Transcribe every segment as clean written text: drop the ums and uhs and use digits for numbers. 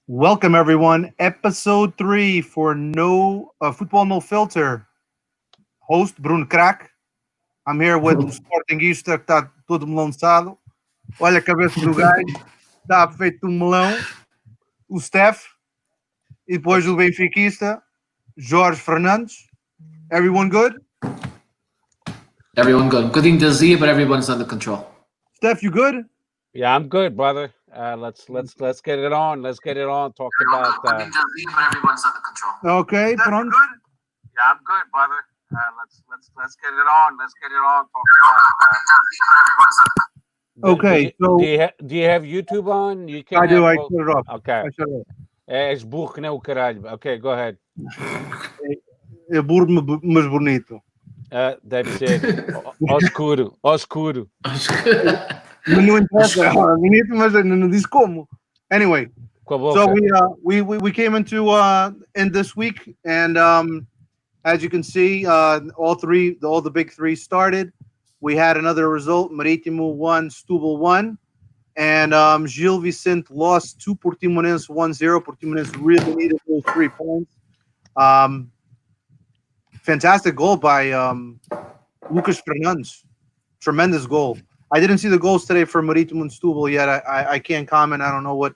Welcome everyone, episode 3 for no Football No Filter. Host Bruno Crack. I'm here with o Sportingista que está todo melançado. Olha a cabeça do gajo, está feito um melão. O Steph e depois o Benfiquista Jorge Fernandes. Everyone good? Everyone good. Good thing to see, but everyone's under control. Steph, you good? Yeah, I'm good, brother. Let's get it on. Let's get it on. Talk about. Good thing to see, but everyone's under control. Okay, Steph, pronto. you good? Yeah, I'm good, brother. Let's get it on. Let's get it on. Talk about. Okay, do you have YouTube on? You can. I do. I shut it off. Okay. I shut it off. És burro que nem o caralho. Okay, go ahead. É burro, mas bonito. Deve ser. Oscuro. Oscuro. Não interessa. Bonito, mas não diz como. Anyway. So we came into in this week, and as you can see, all the big three started. We had another result: Marítimo 1, Setúbal 1, and Gil Vicente lost to Portimonense 1-0. Portimonense really needed those 3 points. Fantastic goal by Lucas Fernandes. Tremendous goal. I didn't see the goals today for Marítimo and Setúbal yet. I can't comment. I don't know what.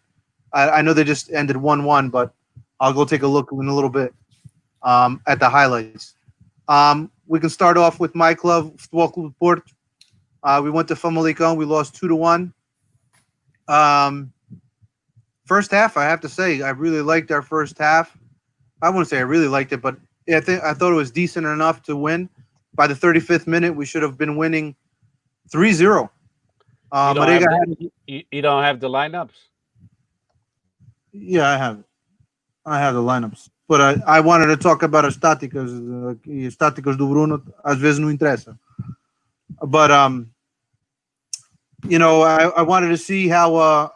I know they just ended 1-1, but I'll go take a look in a little bit at the highlights. We can start off with my club, Futebol Clube Porto. We went to Famalicão. We lost 2-1. First half, I have to say, I really liked our first half. I wouldn't say I really liked it, but I thought it was decent enough to win. By the 35th minute, we should have been winning 3-0. You don't have the lineups? Yeah, I have it. I have the lineups. But I wanted to talk about as táticas. As táticas do Bruno às vezes não interessa. But I wanted to see how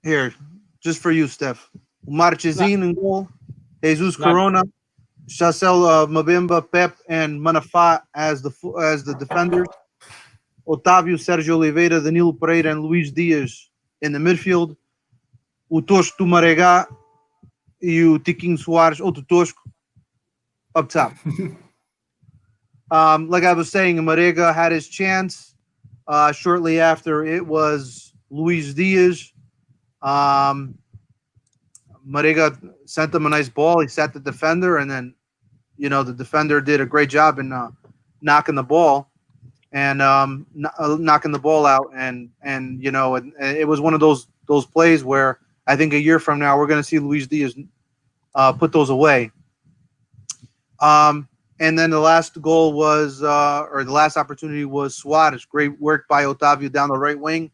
here, just for you, Steph. Marchesin in goal, Jesus Corona, Chacel Mabemba, Pep, and Manafá as the defenders. Otávio, Sérgio Oliveira, Danilo Pereira, and Luís Dias in the midfield. O Tosco do Marega e o Tiquinho Soares, outro Tosco, up top. Like I was saying, Marega had his chance. Shortly after, it was Luís Dias. Marega sent him a nice ball. He sat the defender, and then, the defender did a great job in knocking the ball. And knocking the ball out, and it was one of those plays where I think a year from now we're going to see Luís Diaz put those away. And then the last goal was, or the last opportunity was Suarez. Great work by Otávio down the right wing,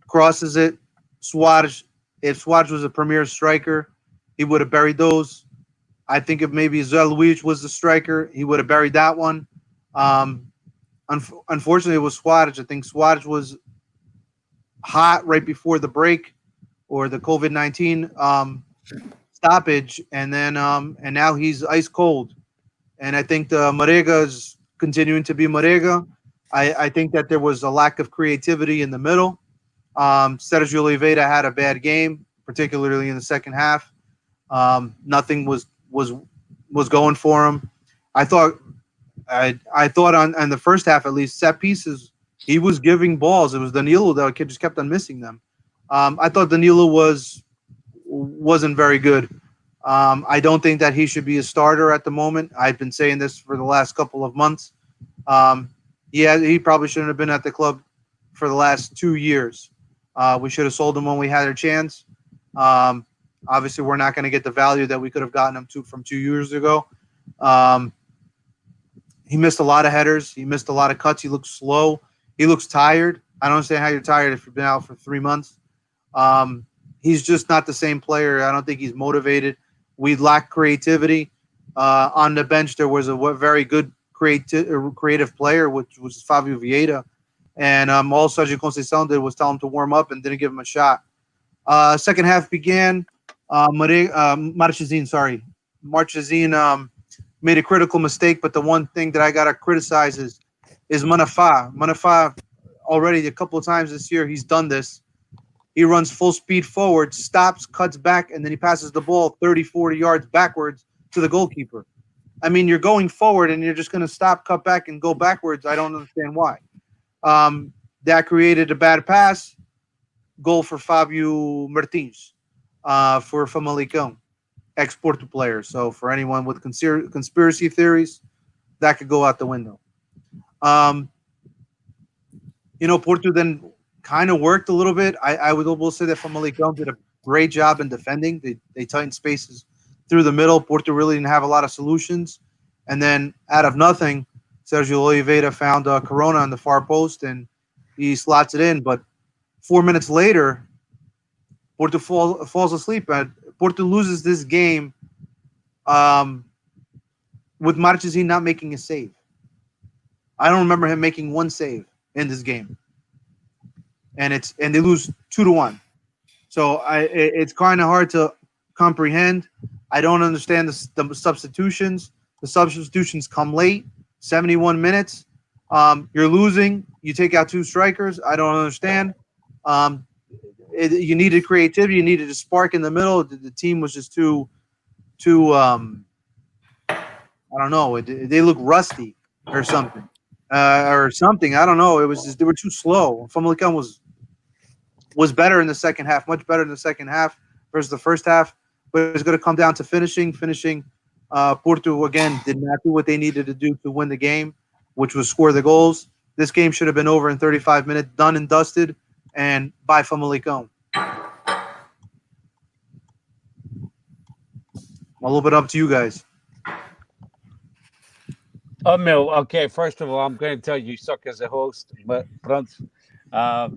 crosses it. Suarez. If Suarez was a premier striker, he would have buried those. I think if maybe Zé Luís was the striker, he would have buried that one. Unfortunately, it was Suarez. I think Suarez was hot right before the break or the COVID-19 stoppage, and now he's ice cold. And I think the Marega is continuing to be Marega. I think that there was a lack of creativity in the middle. Sergio Oliveira had a bad game, particularly in the second half. Nothing was going for him. I thought on the first half, at least, set pieces, he was giving balls. It was Danilo that just kept on missing them. I thought Danilo wasn't very good. I don't think that he should be a starter at the moment. I've been saying this for the last couple of months. He probably shouldn't have been at the club for the last 2 years. We should have sold him when we had our chance. Obviously, we're not going to get the value that we could have gotten him from 2 years ago. He missed a lot of headers. He missed a lot of cuts. He looks slow. He looks tired. I don't understand how you're tired if you've been out for 3 months. He's just not the same player. I don't think he's motivated. We lack creativity. On the bench, there was a very good creative player, which was Fábio Vieira. And all Sergio Conceição did was tell him to warm up and didn't give him a shot. Second half began. Marchesin made a critical mistake, but the one thing that I got to criticize is Manafá. Manafá already a couple of times this year. He's done this. He runs full speed forward, stops, cuts back, and then he passes the ball 30, 40 yards backwards to the goalkeeper. I mean, you're going forward and you're just going to stop, cut back, and go backwards. I don't understand why. That created a bad pass. Goal for Fabio Martins for Famalicão, ex-Porto player. So for anyone with conspiracy theories, that could go out the window. Porto then kind of worked a little bit. I would almost say that Famalicão did a great job in defending. They tightened spaces through the middle. Porto really didn't have a lot of solutions. And then out of nothing, Sergio Oliveira found Corona on the far post, and he slots it in. But 4 minutes later, Porto falls asleep. Porto loses this game with Marchesín not making a save. I don't remember him making one save in this game. And they lose 2-1. So it's kind of hard to comprehend. I don't understand the substitutions. The substitutions come late, 71 minutes. You're losing. You take out two strikers. I don't understand. You needed creativity. You needed a spark in the middle. The team was just too. I don't know. They look rusty or something. I don't know. It was just they were too slow. Famalicão was better in the second half, much better in the second half versus the first half. But it's going to come down to finishing. Porto again did not do what they needed to do to win the game, which was score the goals. This game should have been over in 35 minutes, done and dusted, and by Famalicão. A little bit up to you guys. Oh, meu, okay, first of all, I'm going to tell you suck as a host, but pronto. Claro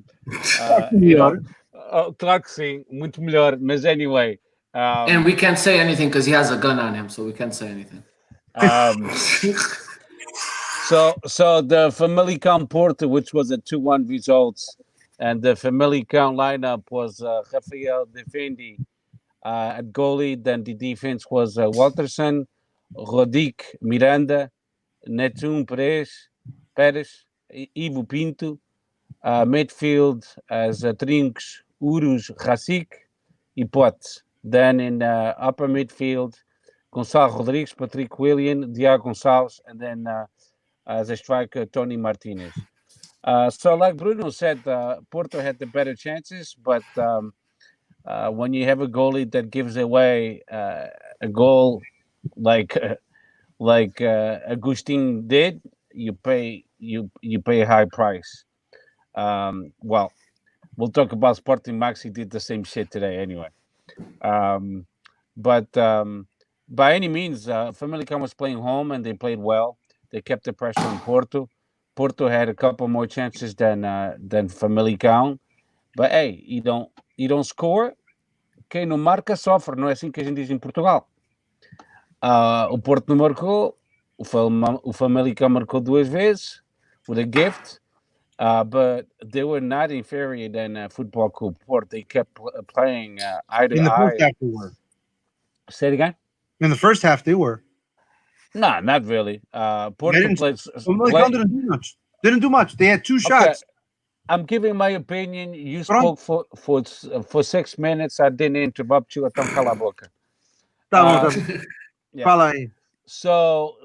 que sim, muito melhor, mas anyway. And we can't say anything because he has a gun on him, so we can't say anything. So the Famalicão Porto, which was a 2-1 result, and the Famalicão lineup was Rafael Defendi at goalie. Then the defense was Walterson, Rodic, Miranda, Netum Pérez, Ivo Pinto, midfield as Trinks, Urus, Rasic, e Pote. Then in upper midfield, Gonçalo Rodrigues, Patrick Willian, Diego Gonçalves, and then as a striker, Tony Martinez. So like Bruno said, Porto had the better chances, but when you have a goalie that gives away a goal like Agustin did, you pay a high price. Well, we'll talk about Sporting. Maxi did the same shit today anyway. But by any means, Famalicão was playing home and they played well. They kept the pressure on Porto. Porto had a couple more chances than Famalicão. But hey, you don't score. Quem não marca sofre, não é assim que a gente diz em Portugal. O Porto não marcou, o Famalicão marcou duas vezes with a gift. But they were not inferior than Football Club Porto. They kept playing eye to eye. In the first half, they were. Say it again? In the first half, they were. No, not really. Porto played. Didn't do much. They had two shots. I'm giving my opinion. You spoke for 6 minutes. I didn't interrupt you. Então cala a boca. Tá bom. Fala aí. So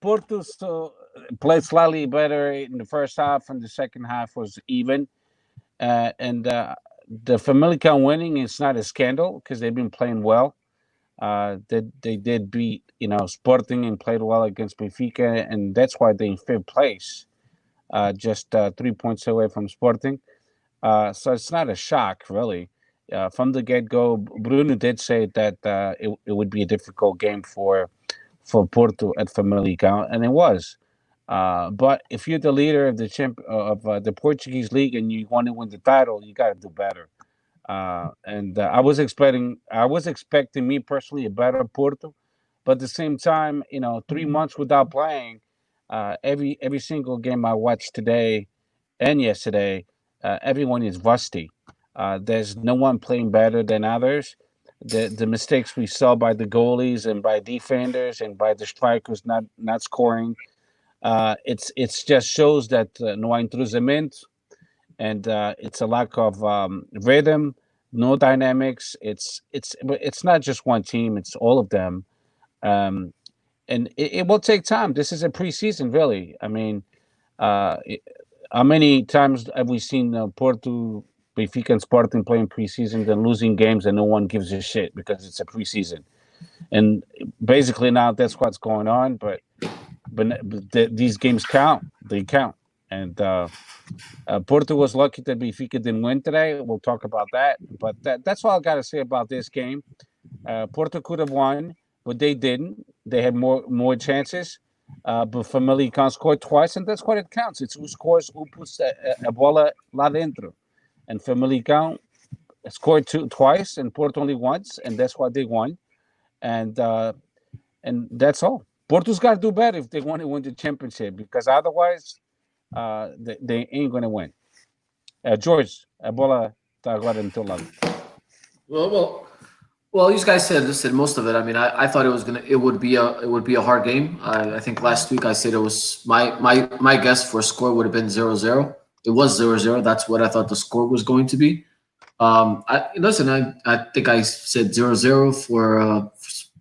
Porto played slightly better in the first half, and the second half was even. And the Famalicão winning is not a scandal because they've been playing well. They did beat Sporting and played well against Benfica, and that's why they're in fifth place, just 3 points away from Sporting. So it's not a shock, really. From the get-go, Bruno did say that it would be a difficult game for Porto at Famalicão, and it was. But if you're the leader of the Portuguese league and you want to win the title, you got to do better. And I was expecting me personally a better Porto, but at the same time, 3 months without playing, every single game I watched today and yesterday, everyone is rusty. There's no one playing better than others. The mistakes we saw by the goalies and by defenders and by the strikers not scoring. It's just shows that no entrosamento, and it's a lack of rhythm, no dynamics. It's not just one team; it's all of them, and it will take time. This is a preseason, really. I mean, uh, how many times have we seen Porto, Benfica, and Sporting playing preseason and losing games, and no one gives a shit because it's a preseason? And basically now that's what's going on. But these games count. They count. And Porto was lucky that Benfica didn't win today. We'll talk about that. But that's all I got to say about this game. Porto could have won, but they didn't. They had more chances. But Famalicão scored twice, and that's what it counts. It's who scores, who puts a bola lá dentro. And Famalicão scored twice, and Porto only once, and that's why they won. And that's all. Porto's got to do better if they want to win the championship, because otherwise, they ain't going to win. George, a bola está agora no teu lado. Well, you guys said most of it. I mean, I thought it would be a hard game. I think last week I said it was my guess for a score would have been 0-0. It was 0-0. That's what I thought the score was going to be. I think I said 0-0 for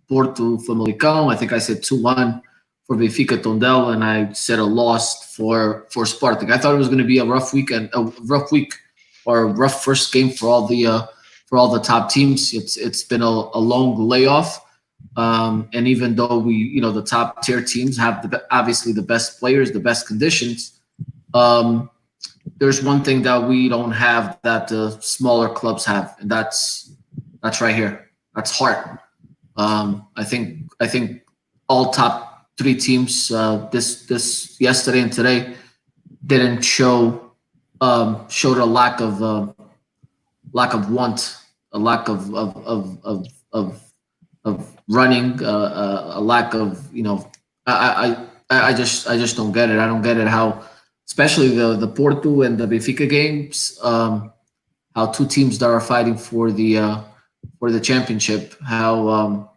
Porto Famalicão. I think I said 2-1 for Benfica Tondela, and I said a loss for Sporting. I thought it was going to be a rough week, or a rough first game for all the top teams. It's been a long layoff, and even though the top tier teams have obviously the best players, the best conditions, there's one thing that we don't have that the smaller clubs have, and that's right here. That's heart. I think all top three teams this yesterday and today didn't showed a lack of want, a lack of running, a lack of I just don't get it. I don't get it how, especially the Porto and the Benfica games, how two teams that are fighting for the championship, how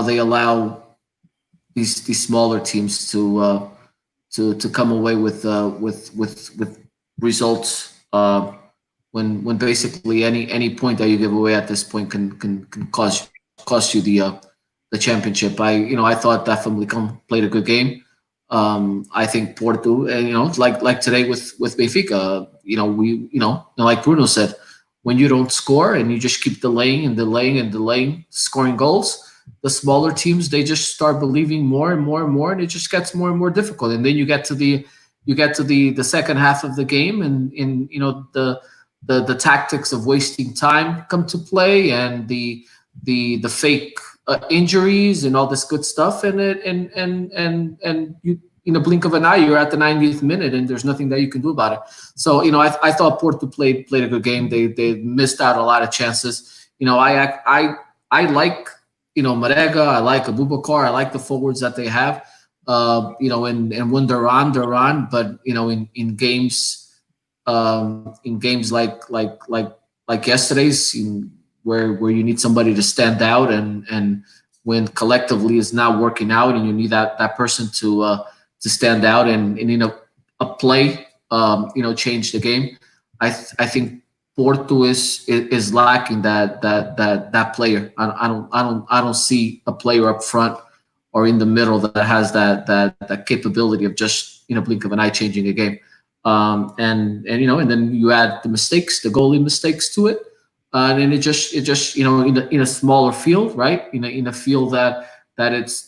they allow these smaller teams to come away with results when basically any point that you give away at this point can cost you the championship. I thought that Famalicão played a good game. I think Porto, and like today with Benfica, like Bruno said, when you don't score and you just keep delaying scoring goals, the smaller teams, they just start believing more and more and more, and it just gets more and more difficult. And then you get to the second half of the game, and the tactics of wasting time come to play, and the fake injuries and all this good stuff, and you, in a blink of an eye, you're at the 90th minute, and there's nothing that you can do about it. So I thought Porto played a good game. They missed out a lot of chances. I like Marega, I like Abubakar, I like the forwards that they have. And when they're on, but in games like yesterday's, where you need somebody to stand out, and when collectively is not working out, and you need that person to stand out and a play change the game. I think Porto is lacking that player. I don't see a player up front or in the middle that has that capability of just in a blink of an eye changing a game. And then you add the goalie mistakes to it, and it just in a smaller field, right? In a field that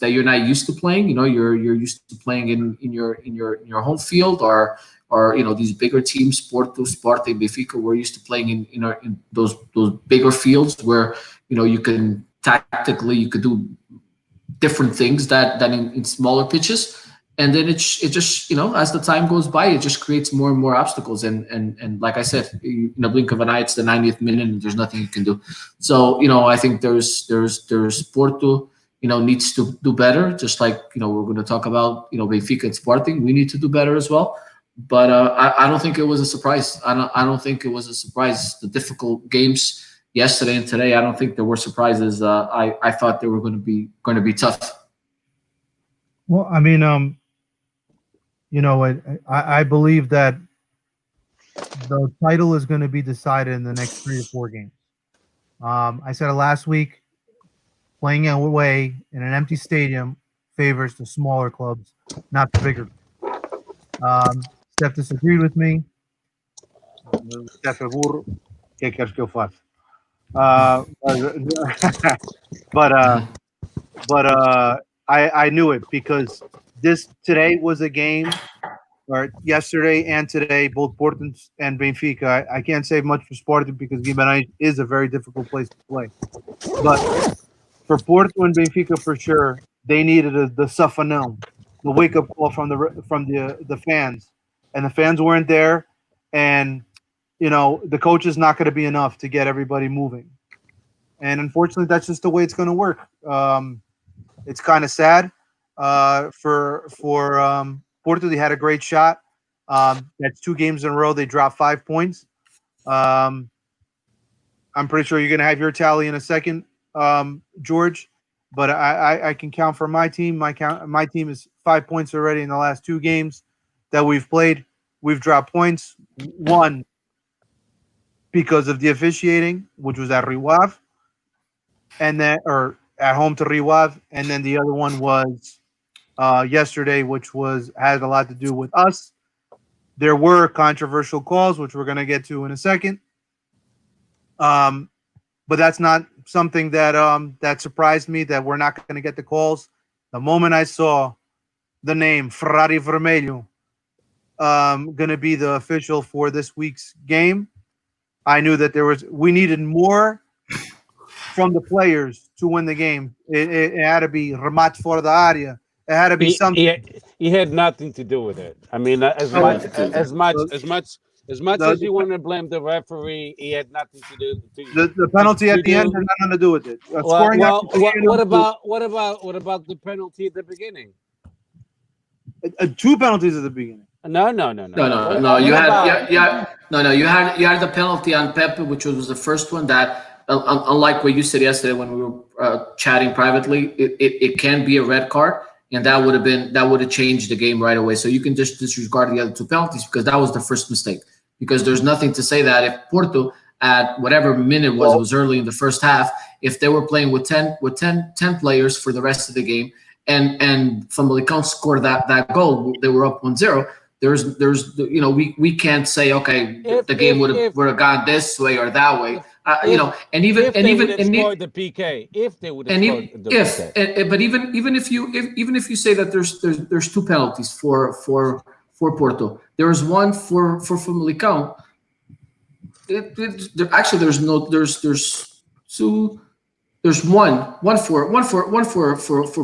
you're not used to playing. You're used to playing in your home field, or these bigger teams, Porto, Sporting, Benfica. We're used to playing in those bigger fields where you can tactically you could do different things that in smaller pitches. And then it just as the time goes by, it just creates more and more obstacles. And like I said, in a blink of an eye, it's the 90th minute, and there's nothing you can do. So I think there's Porto needs to do better. Just like we're going to talk about Benfica and Sporting, we need to do better as well. But I don't think it was a surprise. I don't think it was a surprise. The difficult games yesterday and today, I don't think there were surprises. I thought they were going to be tough. Well, I mean, I believe that the title is going to be decided in the next 3 to 4 games. I said it last week. Playing away in an empty stadium favors the smaller clubs, not the bigger. Steph disagreed with me. Steph é burro. O que queres que eu faça? But I knew it because this today was a game, or yesterday and today, both Porto and Benfica. I can't say much for Sporting because Guimarães is a very difficult place to play. But for Porto and Benfica, for sure, they needed the safanão, the wake up call from the fans, and the fans weren't there, and the coach is not going to be enough to get everybody moving, and unfortunately, that's just the way it's going to work. It's kind of sad for Porto. They had a great shot. That's 2 games in a row. They dropped 5 points. I'm pretty sure you're going to have your tally in a second, George. But I can count for my team. My team is 5 points already in the last 2 games that we've played. We've dropped points. One because of the officiating, which was at Riwav, or at home to Riwav, and then the other one was yesterday, which had a lot to do with us. There were controversial calls, which we're going to get to in a second. But that's not something that surprised me, that we're not going to get the calls. The moment I saw the name Frari Vermelho going to be the official for this week's game, I knew that we needed more from the players to win the game. It had to be remate fora da área. It had to be something. He had nothing to do with it. I mean, as much as you want to blame the referee, he had nothing to do. The penalty at the end had nothing to do with it. What about the penalty at the beginning? 2 penalties at the beginning. No. You had the penalty on Pepe, which was the first one that, unlike what you said yesterday when we were chatting privately, it can be a red card, and that would have changed the game right away. So you can just disregard the other 2 penalties because that was the first mistake. Because there's nothing to say that if Porto at whatever minute it was early in the first half, if they were playing with 10 players for the rest of the game, and Famalicão scored that goal, they were up 1-0. We can't say the game would have gone this way or that way. And even scored the PK, if they would have scored the PK. But even if you say that there's 2 penalties for Porto, there was one for Famalicão. Actually, there's 2. There's one for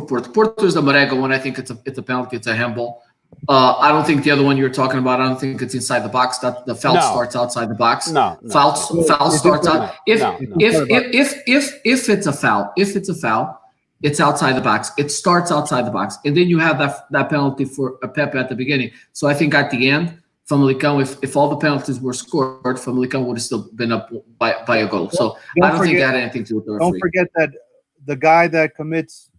Porto. Porto is the Marega one. I think it's a penalty. It's a handball. I don't think the other one you're talking about. I don't think it's inside the box. That the foul starts outside the box. Foul starts out. If it's a foul, it's outside the box. It starts outside the box, and then you have that penalty for a Pepe at the beginning. So I think at the end, Famalicão, if all the penalties were scored, Famalicão would have still been up by a goal. So I don't think that had anything to do with the referee. Don't forget that the guy that commits,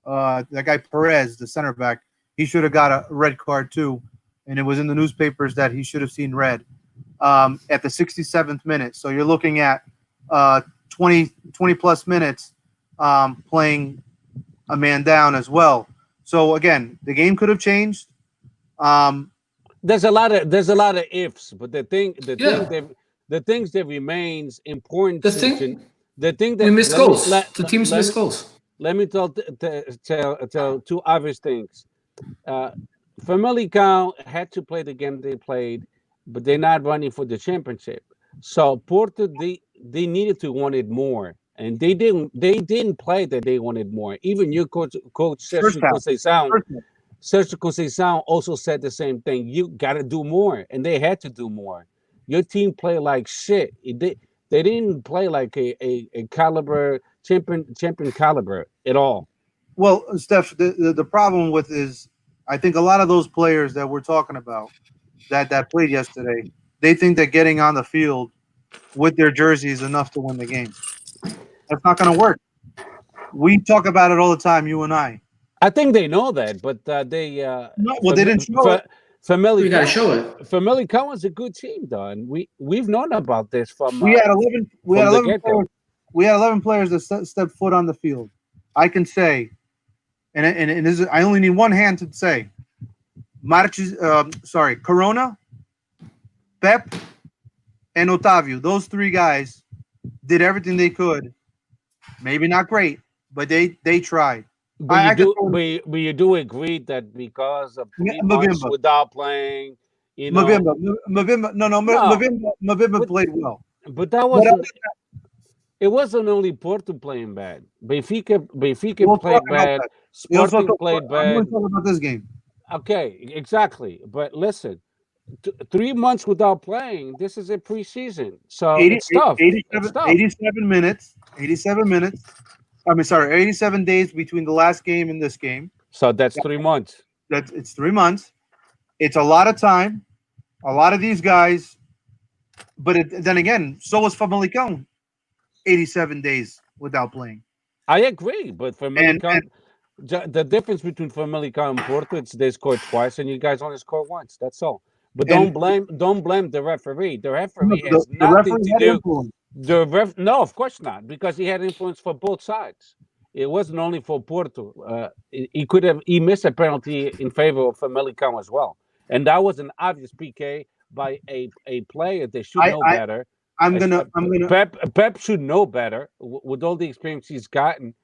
that guy Perez, the center back, he should have got a red card too, and it was in the newspapers that he should have seen red at the 67th minute. So you're looking at 20 plus minutes playing a man down as well. So again, the game could have changed. There's a lot of ifs, but the things that remains important. The thing that we miss goals. The teams miss goals. Let me tell 2 obvious things. Famalicão had to play the game they played, but they're not running for the championship. So Porto, they needed to want it more, and they didn't play that they wanted more. Even your coach Sergio Conceição also said the same thing. You got to do more, and they had to do more. Your team played like shit. They didn't play like a caliber champion caliber at all. Well, Steph, the problem with is I think a lot of those players that we're talking about that played yesterday, they think that getting on the field with their jersey is enough to win the game. That's not going to work. We talk about it all the time, you and I. I think they know that, but they no. Well, they didn't show it. You got to show it. Famalicão is a good team, though, and we've known about this from. We had 11. We had from the 11 get-go. players. We had 11 players that stepped foot on the field. I can say, and this is, I only need one hand to say, Corona, Pep, and Otavio. Those three guys did everything they could. Maybe not great, but they tried. But you do agree that because of 3 months Mavimba. without playing, you know, Mavimba. No, Mavimba played well. but that wasn't. It wasn't only Porto playing bad. Benfica We'll played talk about bad. that. Sporting played I'm bad. going to talk about this game. Okay, exactly. But listen, 3 months without playing. This is a preseason, so it's tough. 87 minutes. 87 minutes. 87 days between the last game and this game. So that's 3 months. It's 3 months. It's a lot of time. A lot of these guys, but then again, so was Famalicão. 87 days without playing. I agree, but Famalicão, the difference between Famalicão and Porto, it's they scored twice and you guys only scored once. That's all. But don't blame the referee. The referee has nothing to do. No, of course not, because he had influence for both sides. It wasn't only for Porto. He missed a penalty in favor of Famalicão as well, and that was an obvious PK by a player. They should know better. Pep should know better with all the experience he's gotten.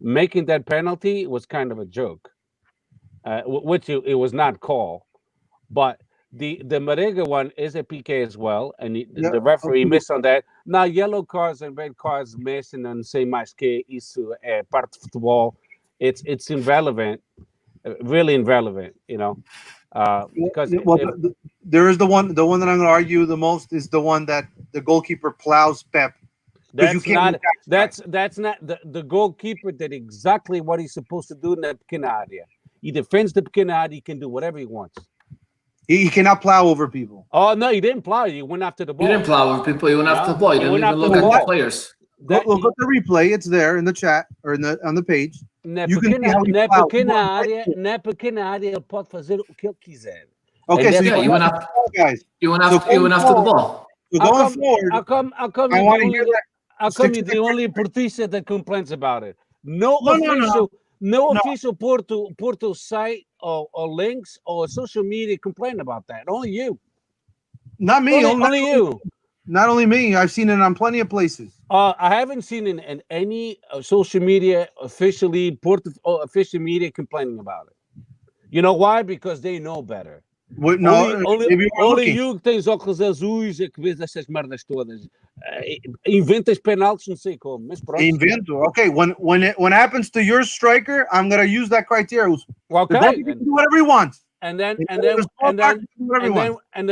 Making that penalty was kind of a joke, which it was not called. But the Marega one is a PK as well, and the referee missed on that. Now yellow cards and red cards missing and say mais que isso é parte de futebol. It's irrelevant, really irrelevant, you know. Because there is the one that I'm going to argue the most is the one that the goalkeeper plows Pep. That's not the goalkeeper did exactly what he's supposed to do in that pequena area. He defends the pequena area. He can do whatever he wants. He cannot plow over people. Oh no, he didn't plow. He went after the ball. He didn't plow over people. He went after the ball. He didn't even look at the players. Look at the replay. It's there in the chat or on the page. Na pequena área ele pode fazer o que ele quiser. Okay, so you went after the ball. So going forward, how come you're the only Portista that complains about it? No official Porto site or links or social media complain about that. Only you. Not me. Only you. Not only me. I've seen it on plenty of places. I haven't seen it in any social media Porto official media complaining about it. You know why? Because they know better. Only you que tens óculos azuis é que vês essas merdas todas. Inventas penaltis, não sei como, mas pronto. Invento. Okay, when it happens to your striker, I'm gonna use that criteria. Okay, he can do whatever he wants. And then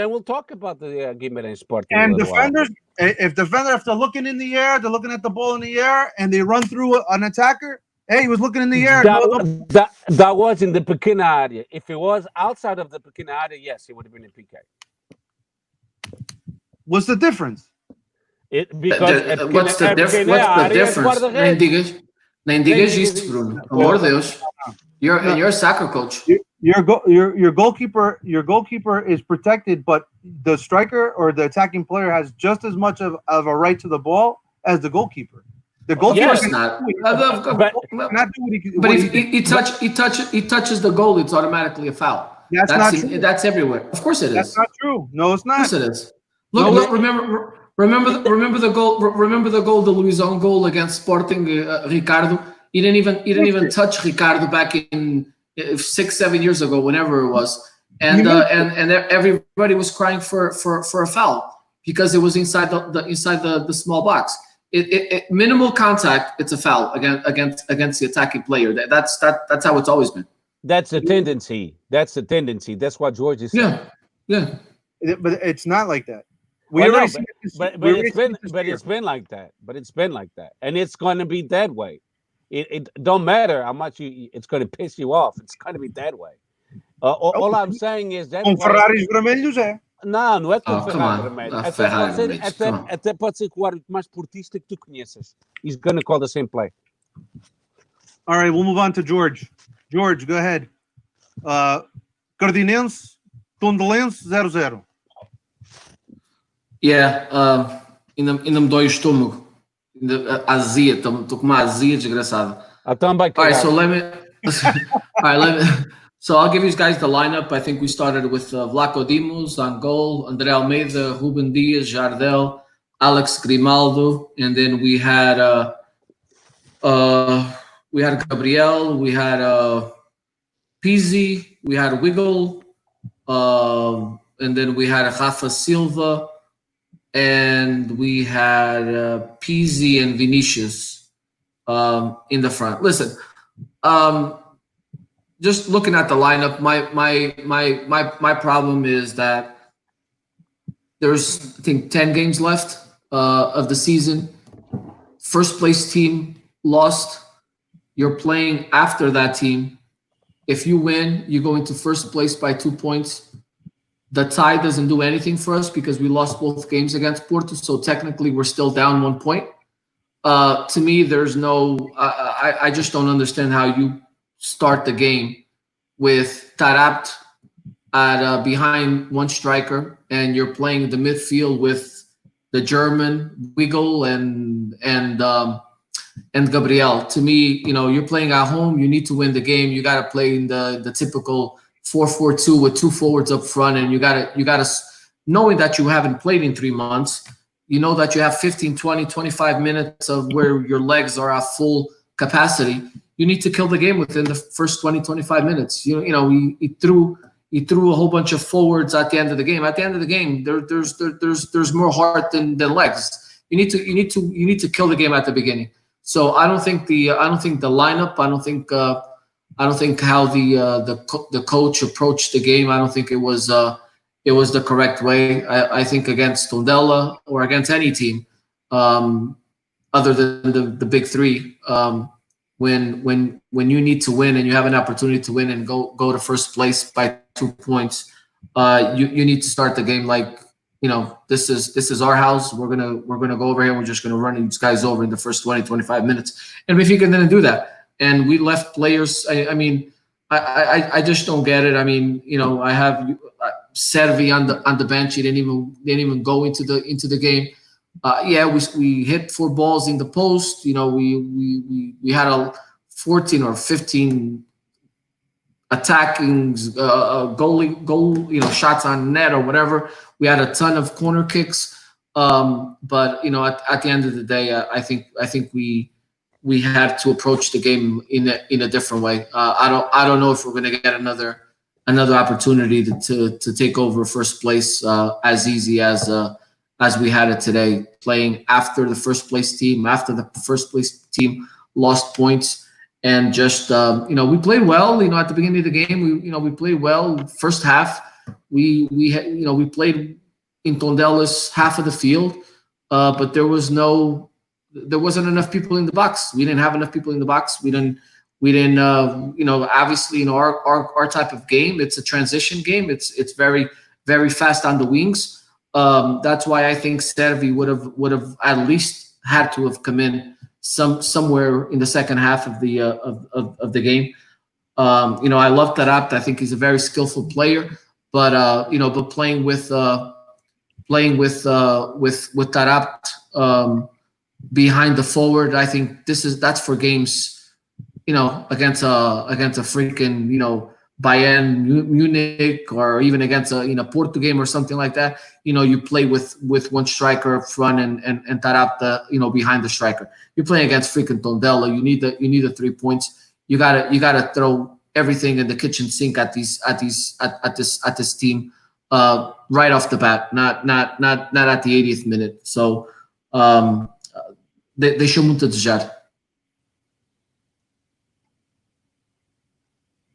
we'll talk about the Guimarães Sport. And defenders, if they're looking in the air, they're looking at the ball in the air, and they run through an attacker. Hey, he was looking in the air. That was in the pequena area. If it was outside of the pequena area, yes, it would have been a PK. What's the difference? What's the difference? Nem digas isso, Bruno. Pelo amor de Deus. You're a soccer coach. Your goalkeeper is protected, but the striker or the attacking player has just as much of a right to the ball as the goalkeeper. The goalkeeper is not. But if he touches the goal, it's automatically a foul. That's not true. That's everywhere. Of course it is. That's not true. No, it's not. Of course it is. Look, remember the goal. Remember the goal, the Luizão goal against Sporting. Ricardo. He didn't even touch Ricardo back in 6-7 years ago, whenever it was, and everybody was crying for a foul because it was inside the small box. It minimal contact, it's a foul against the attacking player. That's how it's always been. That's the tendency. That's what George is saying. Yeah. But it's not like that. It's been like that. But it's been like that, and it's going to be that way. It don't matter how much it's going to piss you off. It's going to be that way. All I'm saying is that. Ferraris vermelhos é. Não é com Ferrari vermelho. Até pode ser que o árbitro mais portista que tu conheças. He's going to call the same play. All right, we'll move on to George. George, go ahead. Cardinense Tondelense 0-0. Yeah, ainda me dói o estômago. Azia, estou com uma azia desgraçada. All right, so let me. All right, let me. So I'll give you guys the lineup. I think we started with Vlaco Dimos on goal, André Almeida, Ruben Dias, Jardel, Alex Grimaldo, and then we had Gabriel, we had Pizzi, we had Wiggle, and then we had Rafa Silva, and we had Pizzi and Vinicius in the front. Listen, just looking at the lineup, my problem is that there's I think 10 games left of the season. First place team lost. You're playing after that team. If you win, you go into first place by 2 points. The tie doesn't do anything for us because we lost both games against Porto. So technically, we're still down 1 point. To me, there's no. I just don't understand how you start the game with Tarabt at behind one striker, and you're playing the midfield with the German Wiggle and Gabriel. To me, you're playing at home. You need to win the game. You got to play in the typical 4-4-2 with 2 forwards up front, and you got to knowing that you haven't played in 3 months. You know that you have 15, 20, 25 minutes of where your legs are at full capacity. You need to kill the game within the first 20, 25 minutes. He threw a whole bunch of forwards at the end of the game. At the end of the game, there's more heart than legs. You need to kill the game at the beginning. So I don't think the lineup. I don't think how the coach approached the game. I don't think it was the correct way. I think against Tondela or against any team, other than the big three, when you need to win and you have an opportunity to win and go to first place by 2 points, you need to start the game like this is our house. We're gonna go over here. We're just gonna run these guys over in the first 20, 25 minutes. And Benfica didn't do that, and we left players. I just don't get it. I have Servi on the bench. He didn't even go into the game. We hit 4 balls in the post. We had a 14 or 15 attacking goal shots on net or whatever. We had a ton of corner kicks, but at the end of the day, I think we had to approach the game in a different way. I don't know if we're going to get another opportunity to take over first place as easy as we had it today, playing after the first place team, after the first place team lost points. And just we played well. At the beginning of the game, we played well. First half, we played in Tondela's half of the field, but there wasn't enough people in the box. We didn't have enough people in the box. We didn't. Obviously, our type of game. It's a transition game. It's very very fast on the wings. That's why I think Servi would have at least had to have come in somewhere in the second half of the game. I love Tarabt. I think he's a very skillful player, but playing with Tarabt behind the forward, I think that's for games, against a freaking Bayern Munich, or even against a Porto game or something like that. You play with one striker up front and Tarabt behind the striker. You're playing against freaking Tondela. You need the 3 points. You gotta throw everything in the kitchen sink at this team right off the bat, not at the 80th minute. So deixou muito a desejar.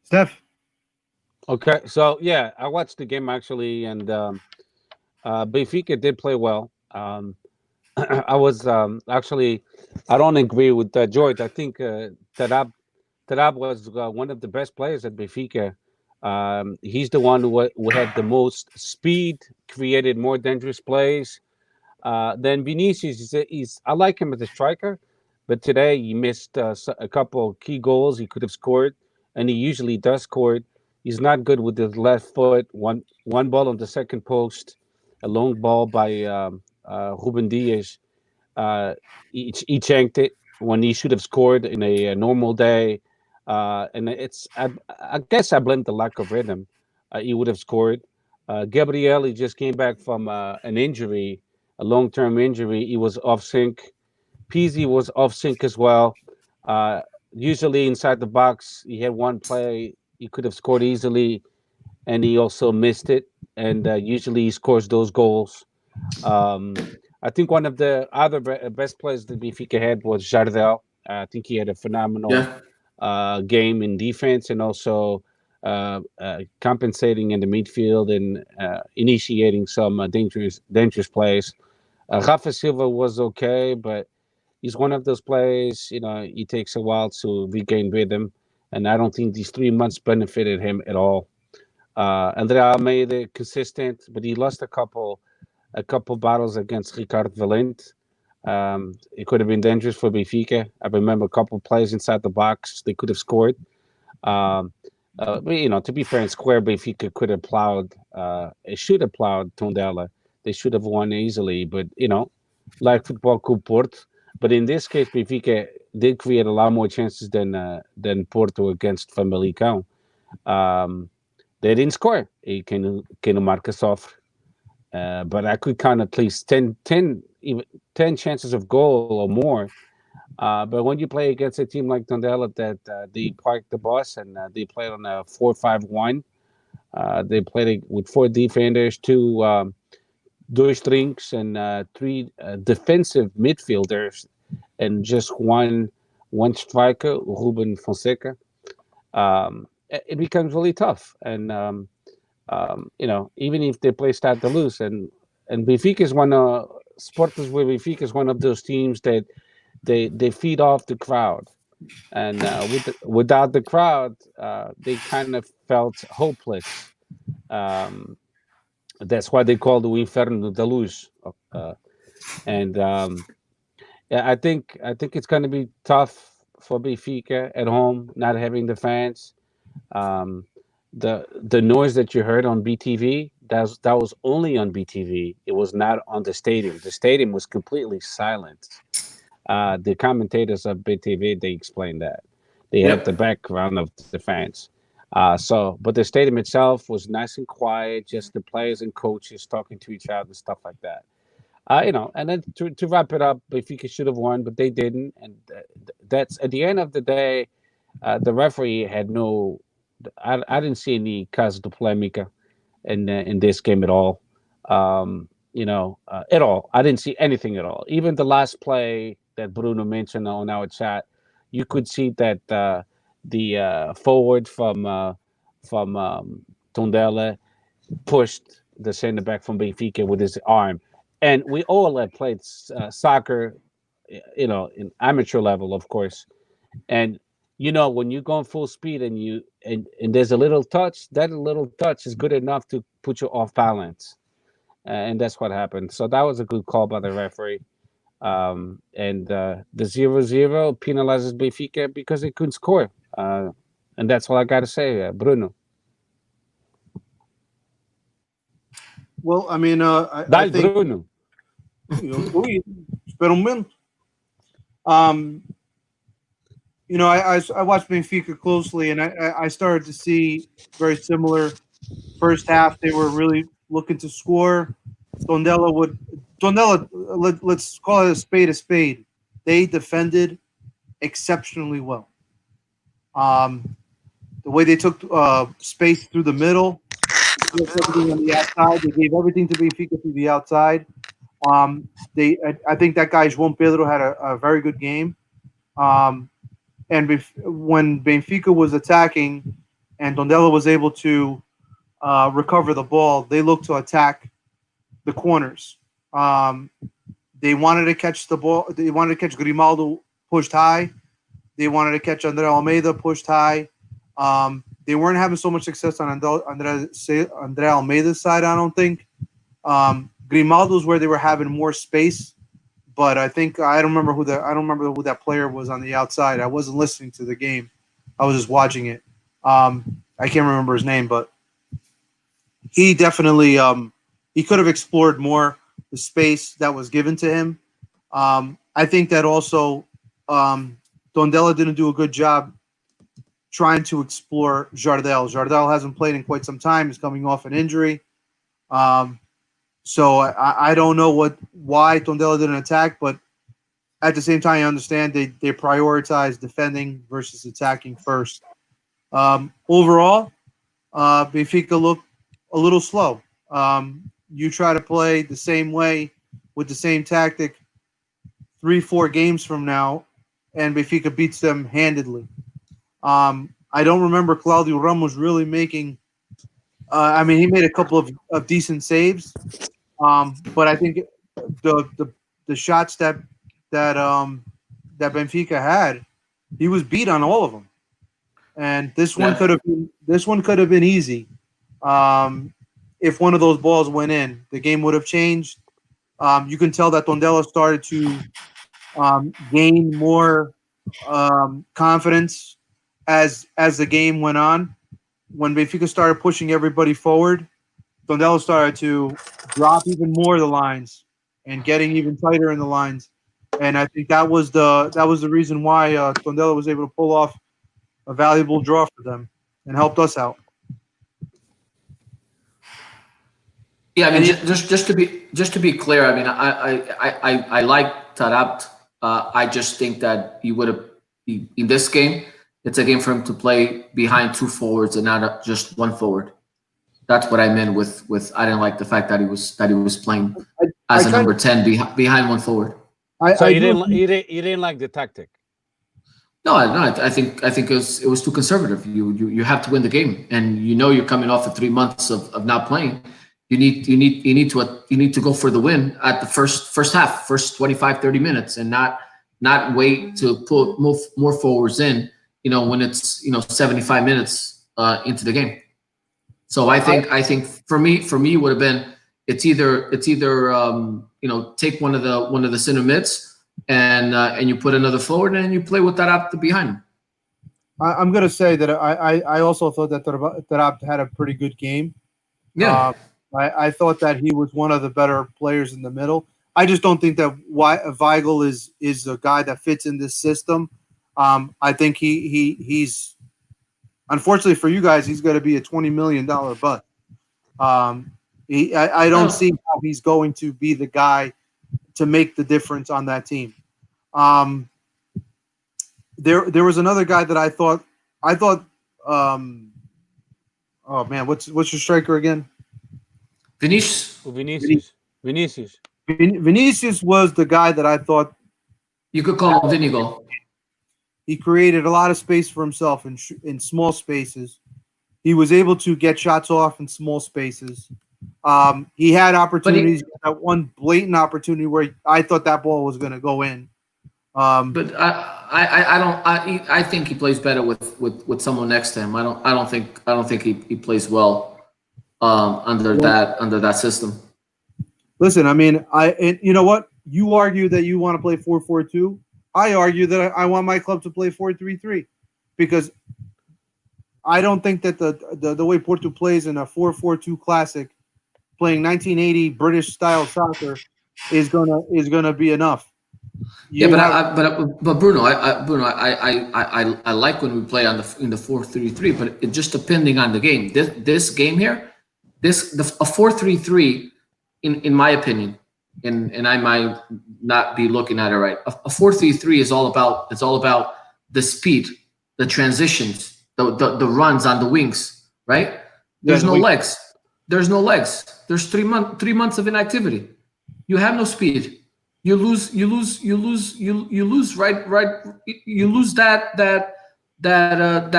Steph. Okay, so yeah, I watched the game actually, and Benfica did play well. I was actually, I don't agree with George. I think Tarab was one of the best players at Benfica. He's the one who had the most speed, created more dangerous plays. Then Vinicius, I like him as a striker, but today he missed a couple key goals he could have scored, and he usually does score. He's not good with his left foot. One ball on the second post, a long ball by Ruben Diaz. Uh, he chanked it when he should have scored in a normal day. And I guess I blame the lack of rhythm. He would have scored. Gabriel, he just came back from an injury, a long-term injury. He was off sync. Peasy was off sync as well. Uh, Usually inside the box, he had one play he could have scored easily, and he also missed it. And usually he scores those goals. Um, I think one of the other best players that Benfica had was Jardel. I think he had a phenomenal Yeah. game in defense and also compensating in the midfield and initiating some dangerous plays. Rafa Silva was okay, but he's one of those players. He takes a while to regain rhythm, and I don't think these 3 months benefited him at all. Andre Almeida consistent, but he lost a couple battles against Ricard Valente. It could have been dangerous for Benfica. I remember a couple plays inside the box they could have scored. Um, but to be fair and square, Benfica could have plowed. It should have plowed Tondela. They should have won easily, but like Futebol Clube Porto. But in this case, Benfica did create a lot more chances than Porto against Famalicão. Um, they didn't score. Quem não marca sofre. But I could count at least 10, even 10 chances of goal or more. But when you play against a team like Tondela that they park the bus and they played on a 4-5-1, they played with four defenders, two strings, and three defensive midfielders, and just one striker, Ruben Fonseca. It becomes really tough. And even if they play start to lose, and Benfica is Sporting with Benfica is one of those teams that they feed off the crowd, and without the crowd, they kind of felt hopeless. Um, that's why they call the Inferno da Luz, and yeah, I think it's going to be tough for Benfica at home, not having the fans. Um, the noise that you heard on BTV, that was only on BTV. It was not on the stadium. The stadium was completely silent. The commentators of BTV, they explained that they have the Yep. background of the fans. But the stadium itself was nice and quiet, just the players and coaches talking to each other and stuff like that. And then to wrap it up, Benfica should have won, but they didn't, and that's at the end of the day. The referee had no. I didn't see any caso de polemica in this game at all. At all. I didn't see anything at all. Even the last play that Bruno mentioned on our chat, you could see that the forward from Tondela pushed the center back from Benfica with his arm, and we all have played soccer, in amateur level, of course, and when you go in full speed and and there's a little touch, that little touch is good enough to put you off balance, and that's what happened. So that was a good call by the referee. And the 0-0 penalizes Benfica because they couldn't score, and that's all I got to say, Bruno. Well, I mean, I Dai, think Bruno. Louis, espera um momento. Um, I watched Benfica closely, and I started to see very similar. First half, they were really looking to score. Tondela, let's call it a spade a spade. They defended exceptionally well. Um, the way they took space through the middle, everything on the outside, they gave everything to Benfica through the outside. I think that guy João Pedro had a very good game. Um, and when Benfica was attacking, and Tondela was able to recover the ball, they looked to attack the corners. Um, they wanted to catch the ball. They wanted to catch Grimaldo pushed high. They wanted to catch Andre Almeida pushed high. They weren't having so much success on Andre Almeida's side, I don't think. Grimaldo's where they were having more space, but I think I don't remember who that player was on the outside. I wasn't listening to the game; I was just watching it. I can't remember his name, but he definitely he could have explored more the space that was given to him. I think that also Tondela didn't do a good job trying to explore Jardel. Jardel hasn't played in quite some time. He's coming off an injury. So I don't know why Tondela didn't attack, but at the same time, I understand they prioritize defending versus attacking first. Overall, Benfica looked a little slow. You try to play the same way with the same tactic 3-4 games from now, and Benfica beats them handedly. I don't remember Claudio Ramos really making. I mean, he made a couple of decent saves, but I think the shots that Benfica had, he was beat on all of them, and this one could have been easy. If one of those balls went in, the game would have changed. You can tell that Tondela started to gain more confidence as the game went on. When Benfica started pushing everybody forward, Tondela started to drop even more the lines and getting even tighter in the lines. And I think that was the reason why Tondela was able to pull off a valuable draw for them and helped us out. Yeah, I mean, just to be clear, I mean, I like Tarabt. I just think that he would have in this game. It's a game for him to play behind two forwards and not just one forward. That's what I meant with I didn't like the fact that he was playing as a number 10 behind one forward. You didn't like the tactic. No, I think it was too conservative. You have to win the game, and you're coming off of 3 months of not playing. You need to go for the win at the first half, first 25, 30 minutes, and not wait to move more forwards in. When it's 75 minutes into the game. So I think for me would have been it's either take one of the center mids and you put another forward and you play with that up behind him. I'm gonna say that I also thought that Tarabt had a pretty good game. Yeah, I thought that he was one of the better players in the middle. I just don't think that Weigl is a guy that fits in this system. I think he's unfortunately for you guys, he's going to be a $20 million bust. I don't see how he's going to be the guy to make the difference on that team. There was another guy that I thought. Oh man, what's your striker again? Vinicius was the guy that I thought you could call him Vinigo. He created a lot of space for himself in small spaces. He was able to get shots off in small spaces. He had opportunities. That one blatant opportunity where I thought that ball was going to go in. But I think he plays better with someone next to him. I don't think he plays well under that system. Listen, I mean, you know what? You argue that you want to play 4-4-2. I argue that I want my club to play 4-3-3 because I don't think that the way Porto plays in a 4-4-2 classic, playing 1980 British style soccer, is gonna be enough. But Bruno, I like when we play in the 4-3-3, but it just depending on the game. This game here, a 4-3-3, in my opinion. And I might not be looking at it right. A 4-3-3 is all about the speed, the transitions, the runs on the wings, right? There's no legs. There's 3 months of inactivity. You have no speed. You lose that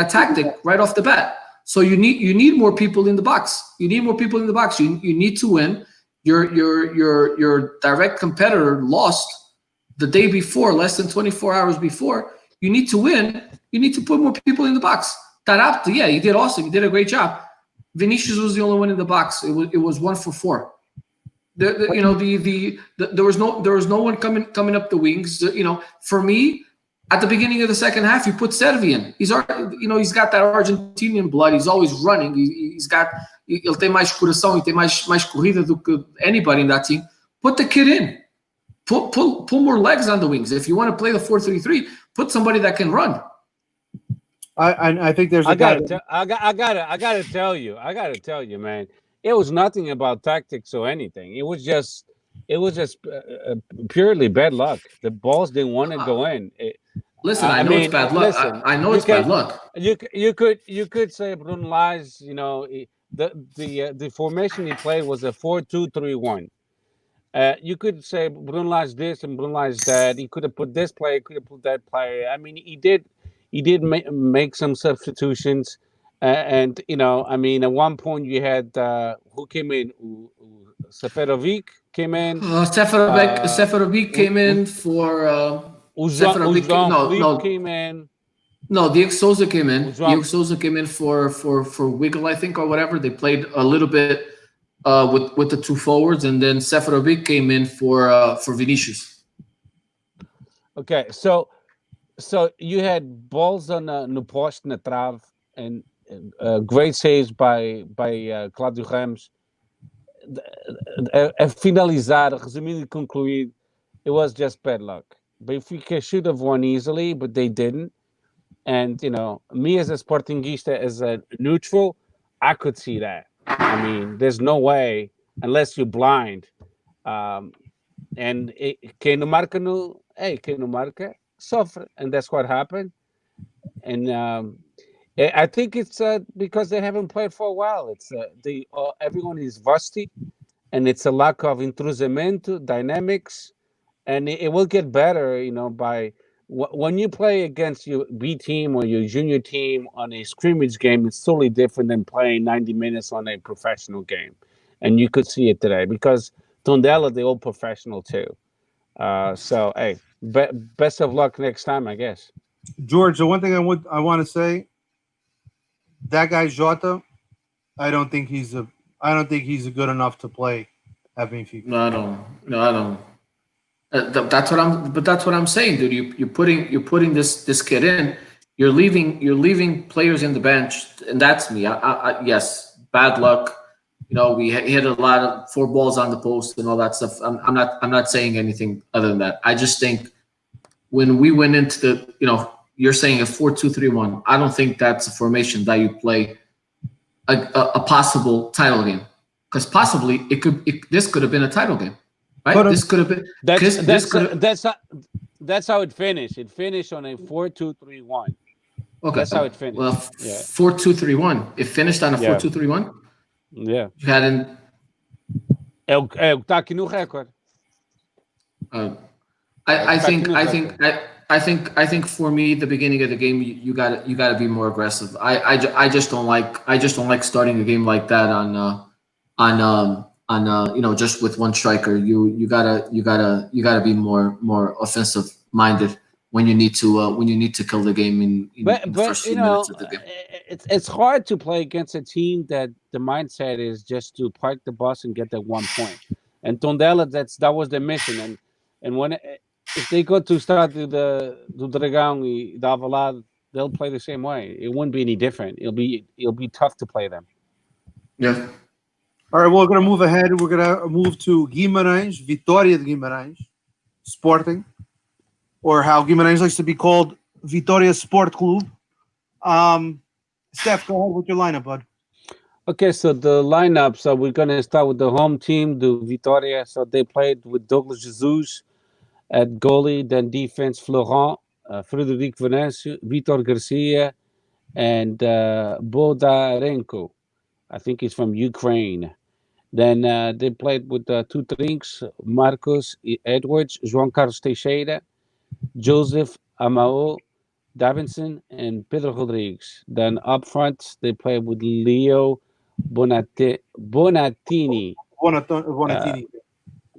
tactic right off the bat. So you need more people in the box. You need to win. Your direct competitor lost the day before, less than 24 hours before. You need to win. You need to put more people in the box. Tarabt, yeah, he did awesome. He did a great job. Vinicius was the only one in the box. It was 1 for 4. There was no one coming up the wings. For me, At the beginning of the second half, you put Servi in. He's got that Argentinian blood. He's always running. Ele tem mais coração, he tem mais corrida do que anybody in that team. Put the kid in. Pull more legs on the wings. If you want to play the 4-3-3, put somebody that can run. I think there's. I gotta tell you, man. It was nothing about tactics or anything. It was just purely bad luck. The balls didn't want to go in. I know it's bad luck. I know it's bad luck. You could say Bruno Lage, the formation he played was a 4-2-3-1. You could say Bruno Lage this and Bruno Lage that. He could have put this player, could have put that player. I mean, he did make some substitutions, and at one point you had who came in. Seferovic came in. Seferovic came in for. Seferovic came in. No, Diego Souza came in. Diego Souza came in for Wiggle, I think, or whatever. They played a little bit with the two forwards, and then Seferovic came in for Vinicius. Okay, so you had balls on no post na trave, and great saves by Claudio Ramos. A finalizar, resumindo e concluir, it was just bad luck. Benfica should have won easily, but they didn't. And, me as a Sportingista, as a neutral, I could see that. I mean, there's no way, unless you're blind. And quem não marca, sofre. And that's what happened. And I think it's because they haven't played for a while. It's everyone is rusty, and it's a lack of entrosamento, dynamics, and it will get better, by when you play against your B team or your junior team on a scrimmage game. It's totally different than playing 90 minutes on a professional game, and you could see it today because Tondela, they're all professional too. So hey, best of luck next time, I guess. George, the one thing I want to say. That guy Jota, I don't think he's good enough to play at Benfica. No, I don't. That's what I'm saying, dude. You're putting this kid in. You're leaving players in the bench, and that's me. Yes, bad luck. We hit a lot of 4 balls on the post and all that stuff. I'm not saying anything other than that. I just think when we went into the you're saying a 4-2-3-1. I don't think that's a formation that you play a possible title game, because possibly this could have been a title game, right? This could have been. That's how it finished. It finished on a 4-2-3-1. Okay, that's how it finished. Well, 4-2-3-1. It finished on a 4-2-3-1. Yeah. You hadn't. É o que está aqui no recorde. I think for me, the beginning of the game, you got to be more aggressive. I just don't like starting a game like that on just with one striker. You gotta be more offensive minded when you need to kill the game in the first few minutes of the game. It's hard to play against a team that the mindset is just to park the bus and get that 1 point. And Tondela, that was their mission. And when if they go to start do Dragão e da Alvalade, they'll play the same way. It wouldn't be any different. It'll be tough to play them. Yeah. All right, we're going to move ahead. We're going to move to Guimarães, Vitória de Guimarães, Sporting, or how Guimarães likes to be called, Vitória Sport Club. Steph, go ahead with your lineup, bud. Okay, so the lineup. So we're going to start with the home team, the Vitória. So they played with Douglas Jesus at goalie, then defense, Florent, Frederic Venâncio, Vitor Garcia, and Bodarenko. I think he's from Ukraine. Then they played with 2 trinks, Marcos Edwards, João Carlos Teixeira, Joseph Amao, Davinson, and Pedro Rodrigues. Then up front, they played with Leo Bonatini. Bonatini.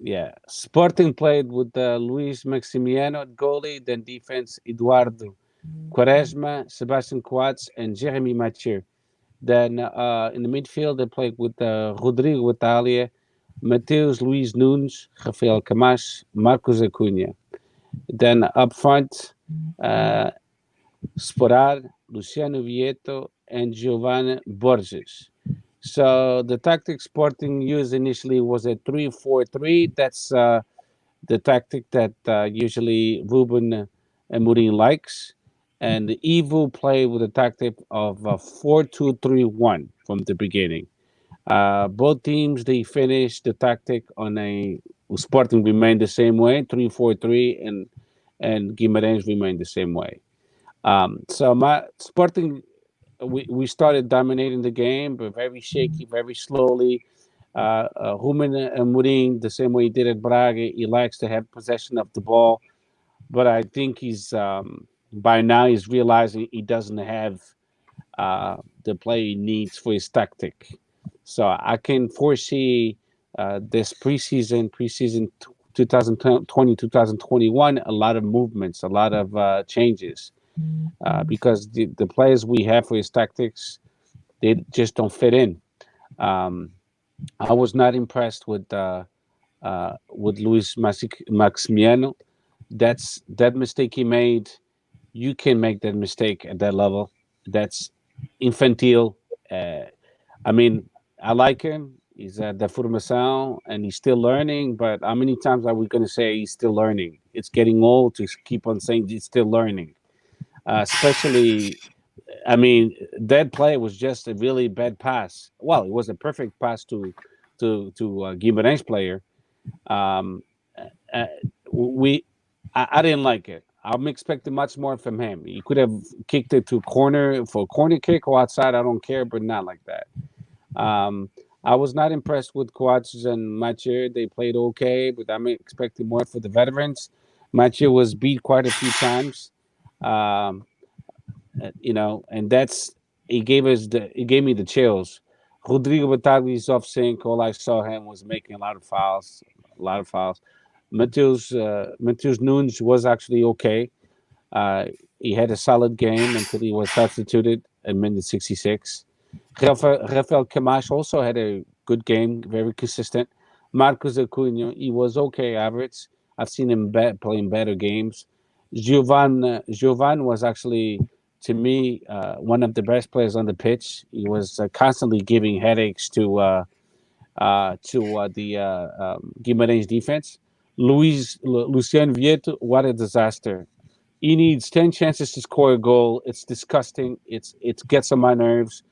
Yeah. Sporting played with Luis Maximiano at goalie, then defense, Eduardo Quaresma, Sebastian Coates, and Jeremy Mathieu. Then in the midfield, they played with Rodrigo Italia, Mateus Luis Nunes, Rafael Camacho, Marcos Acuna. Then up front, uh, Sporar, Luciano Vieto, and Giovanni Borges. So the tactic Sporting used initially was a 3-4-3. That's the tactic that usually Ruben Amorim likes. And the Evo played with a tactic of 4-2-3-1 from the beginning. Both teams they finished the tactic on a Sporting remained the same way, 3-4-3, and Guimarães remained the same way. So my Sporting, we started dominating the game, but very shaky, very slowly. Ruben Amorim, the same way he did at Braga, he likes to have possession of the ball, but I think he's by now he's realizing he doesn't have the play he needs for his tactic. So I can foresee this preseason 2020, 2021, a lot of movements, a lot of changes because the players we have for his tactics, they just don't fit in. Um, I was not impressed with Luis Maximiano. That mistake he made. You can make that mistake at that level. That's infantile. Uh, I mean, I like him. He's at the formação and he's still learning. But how many times are we going to say he's still learning? It's getting old to keep on saying he's still learning. Especially, I mean, that play was just a really bad pass. Well, it was a perfect pass to Guimarães player. Um, uh, we, I didn't like it. I'm expecting much more from him. He could have kicked it to corner for a corner kick or outside. I don't care, but not like that. Um, I was not impressed with Coates and Mathieu. They played okay, but I'm expecting more for the veterans. Mathieu was beat quite a few times. Um, and that's it gave me the chills. Rodrigo Bataglia is off sync. All I saw him was making a lot of fouls. Mateus Nunes was actually okay. Uh, he had a solid game until he was substituted at minute 66. Rafael Camacho also had a good game, very consistent. Marcos Acunha, he was okay, average. I've seen him playing better games. Giovan was actually, to me, one of the best players on the pitch. He was constantly giving headaches to the Guimarães defense. Lucian Vieto, what a disaster. He needs 10 chances to score a goal. It's disgusting. It gets on my nerves.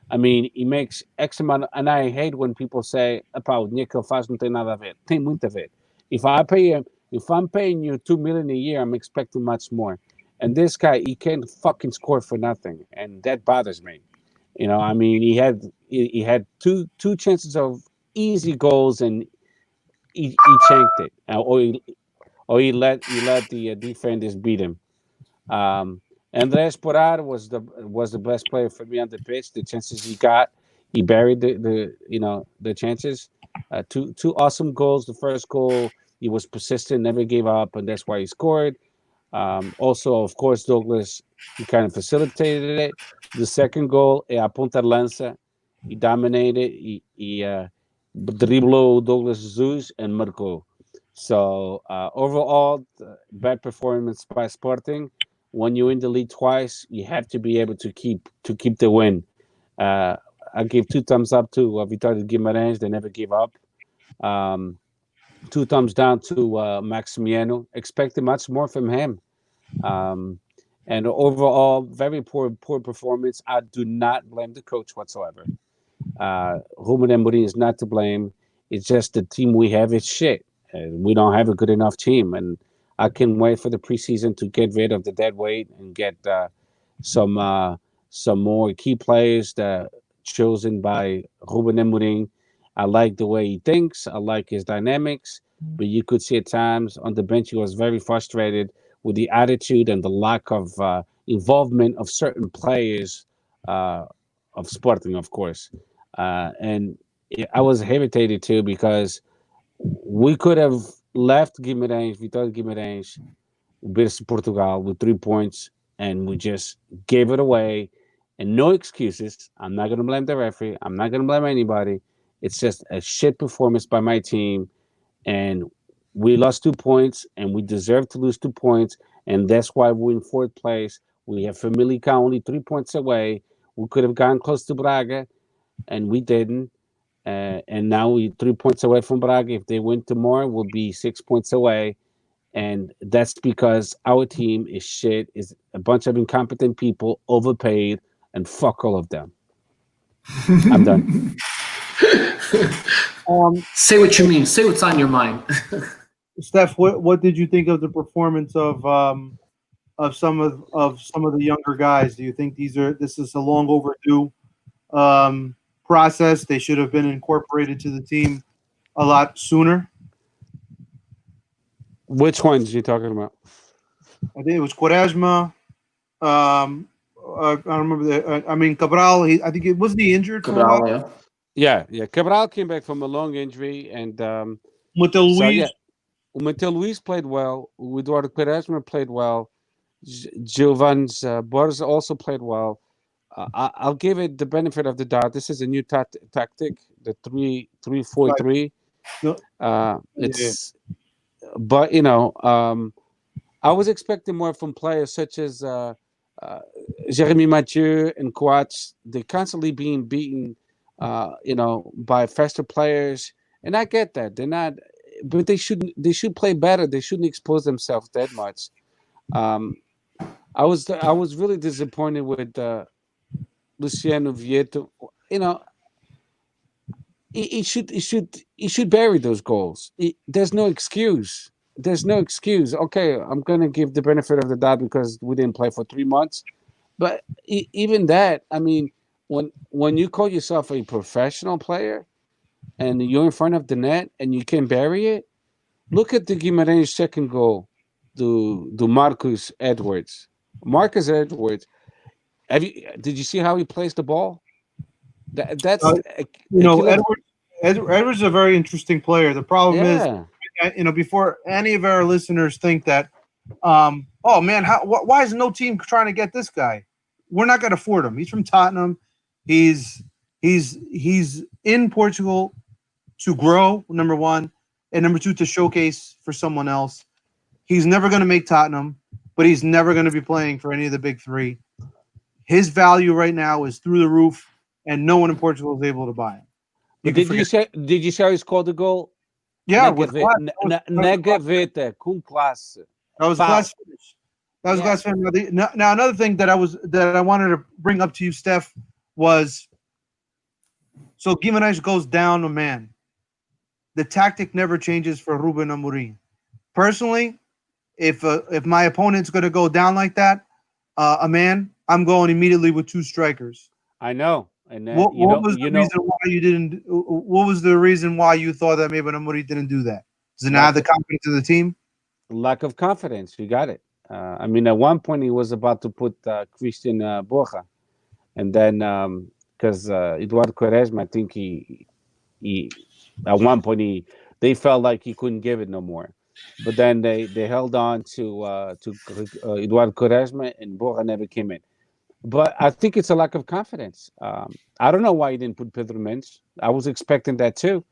I mean, he makes X amount, and I hate when people say, "Epá, o dinheiro que ele faz não tem nada a ver." Tem muito a ver. If I'm paying you 2 million a year, I'm expecting much more. And this guy, he can't fucking score for nothing, and that bothers me. I mean, he had two chances of easy goals, and he chanked it, or he let the defenders beat him. Andres Porar was the best player for me on the pitch. The chances he got, he buried the chances. Two awesome goals. The first goal, he was persistent, never gave up, and that's why he scored. Also, of course, Douglas, he kind of facilitated it. The second goal, a punta de lança, he dominated. He dribbled Douglas Jesus and marcou. So overall, bad performance by Sporting. When you win the league twice, you have to be able to keep the win. Uh, I give two thumbs up to Vitória de Guimarães. They never give up. Um, Two thumbs down to Maximiano. Expected much more from him. Um, and overall, very poor performance. I do not blame the coach whatsoever. Ruben Amorim is not to blame. It's just the team we have is shit. And we don't have a good enough team. And I can wait for the preseason to get rid of the dead weight and get some some more key players that chosen by Ruben Amorim. I like the way he thinks. I like his dynamics. But you could see at times on the bench he was very frustrated with the attitude and the lack of involvement of certain players uh, of Sporting, of course. And I was irritated too because we could have left Guimarães, Vitória de Guimarães, versus Portugal with 3 points, and we just gave it away. And no excuses. I'm not going to blame the referee. I'm not going to blame anybody. It's just a shit performance by my team, and we lost 2 points, and we deserve to lose 2 points. and that's why we're in fourth place. We have Famalicão only 3 points away. We could have gone close to Braga, and we didn't. And now we're 3 points away from Braga. If they win tomorrow, we'll be 6 points away. And that's because our team is shit, is a bunch of incompetent people, overpaid, and fuck all of them. I'm done. Say what you mean. Say what's on your mind. Steph, what did you think of the performance of some of the younger guys? Do you think this is a long overdue process? They should have been incorporated to the team a lot sooner. Which ones are you talking about? I think it was Quaresma. I don't remember I mean Cabral. I think it wasn't he injured for a while. Yeah. Cabral came back from a long injury, and Mutel Luis. Mutel Luis played well. Eduardo Quaresma played well. Giovan's Borges also played well. I'll give it the benefit of the doubt. This is a new tactic, the 3-4-3. It's, but I was expecting more from players such as Jeremy Mathieu and Coates. They're constantly being beaten, by faster players, and I get that they're not, but they should play better. They shouldn't expose themselves that much. I was really disappointed with Luciano Vieto. He should bury those goals. There's no excuse. There's no excuse. Okay, I'm gonna give the benefit of the doubt because we didn't play for 3 months, but even that, I mean, when you call yourself a professional player and you're in front of the net and you can bury it, look at the Guimarães second goal, to Marcus Edwards. Marcus Edwards. Did you see how he placed the ball? That's Edwards is a very interesting player. The problem is, before any of our listeners think that, oh man, why is no team trying to get this guy? We're not going to afford him. He's from Tottenham. He's in Portugal to grow, number one, and number two, to showcase for someone else. He's never going to make Tottenham, but he's never going to be playing for any of the big three. His value right now is through the roof, and no one in Portugal is able to buy him. Did you say he scored the goal? Yeah, Negaveta, com classe. That was class finish. That was class finish. Now another thing that I wanted to bring up to you, Steph, was so Guimarães goes down a man. The tactic never changes for Ruben Amorim. Personally, if my opponent's going to go down like that, a man, I'm going immediately with two strikers. I know. And what was the reason why you didn't? What was the reason why you thought that maybe Amorim didn't do that? Does it not have the confidence of the team? Lack of confidence. You got it. I mean, at one point he was about to put Christian Borja, and then because Eduardo Quaresma, I think he at one point they felt like he couldn't give it no more, but then they held on to Eduardo Quaresma, and Borja never came in. But I think it's a lack of confidence. I don't know why he didn't put Pedro Mendes. I was expecting that too,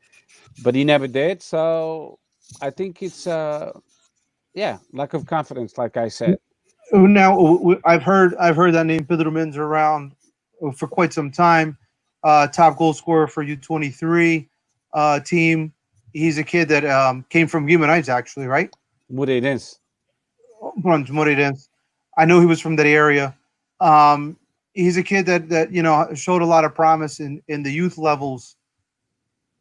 but he never did. So I think it's lack of confidence, like I said. Now I've heard that name Pedro Mendes around for quite some time. Top goal scorer for U23 team. He's a kid that came from Guimarães, actually, right? Moreirense. Moreirense. I know he was from that area. He's a kid that showed a lot of promise in the youth levels.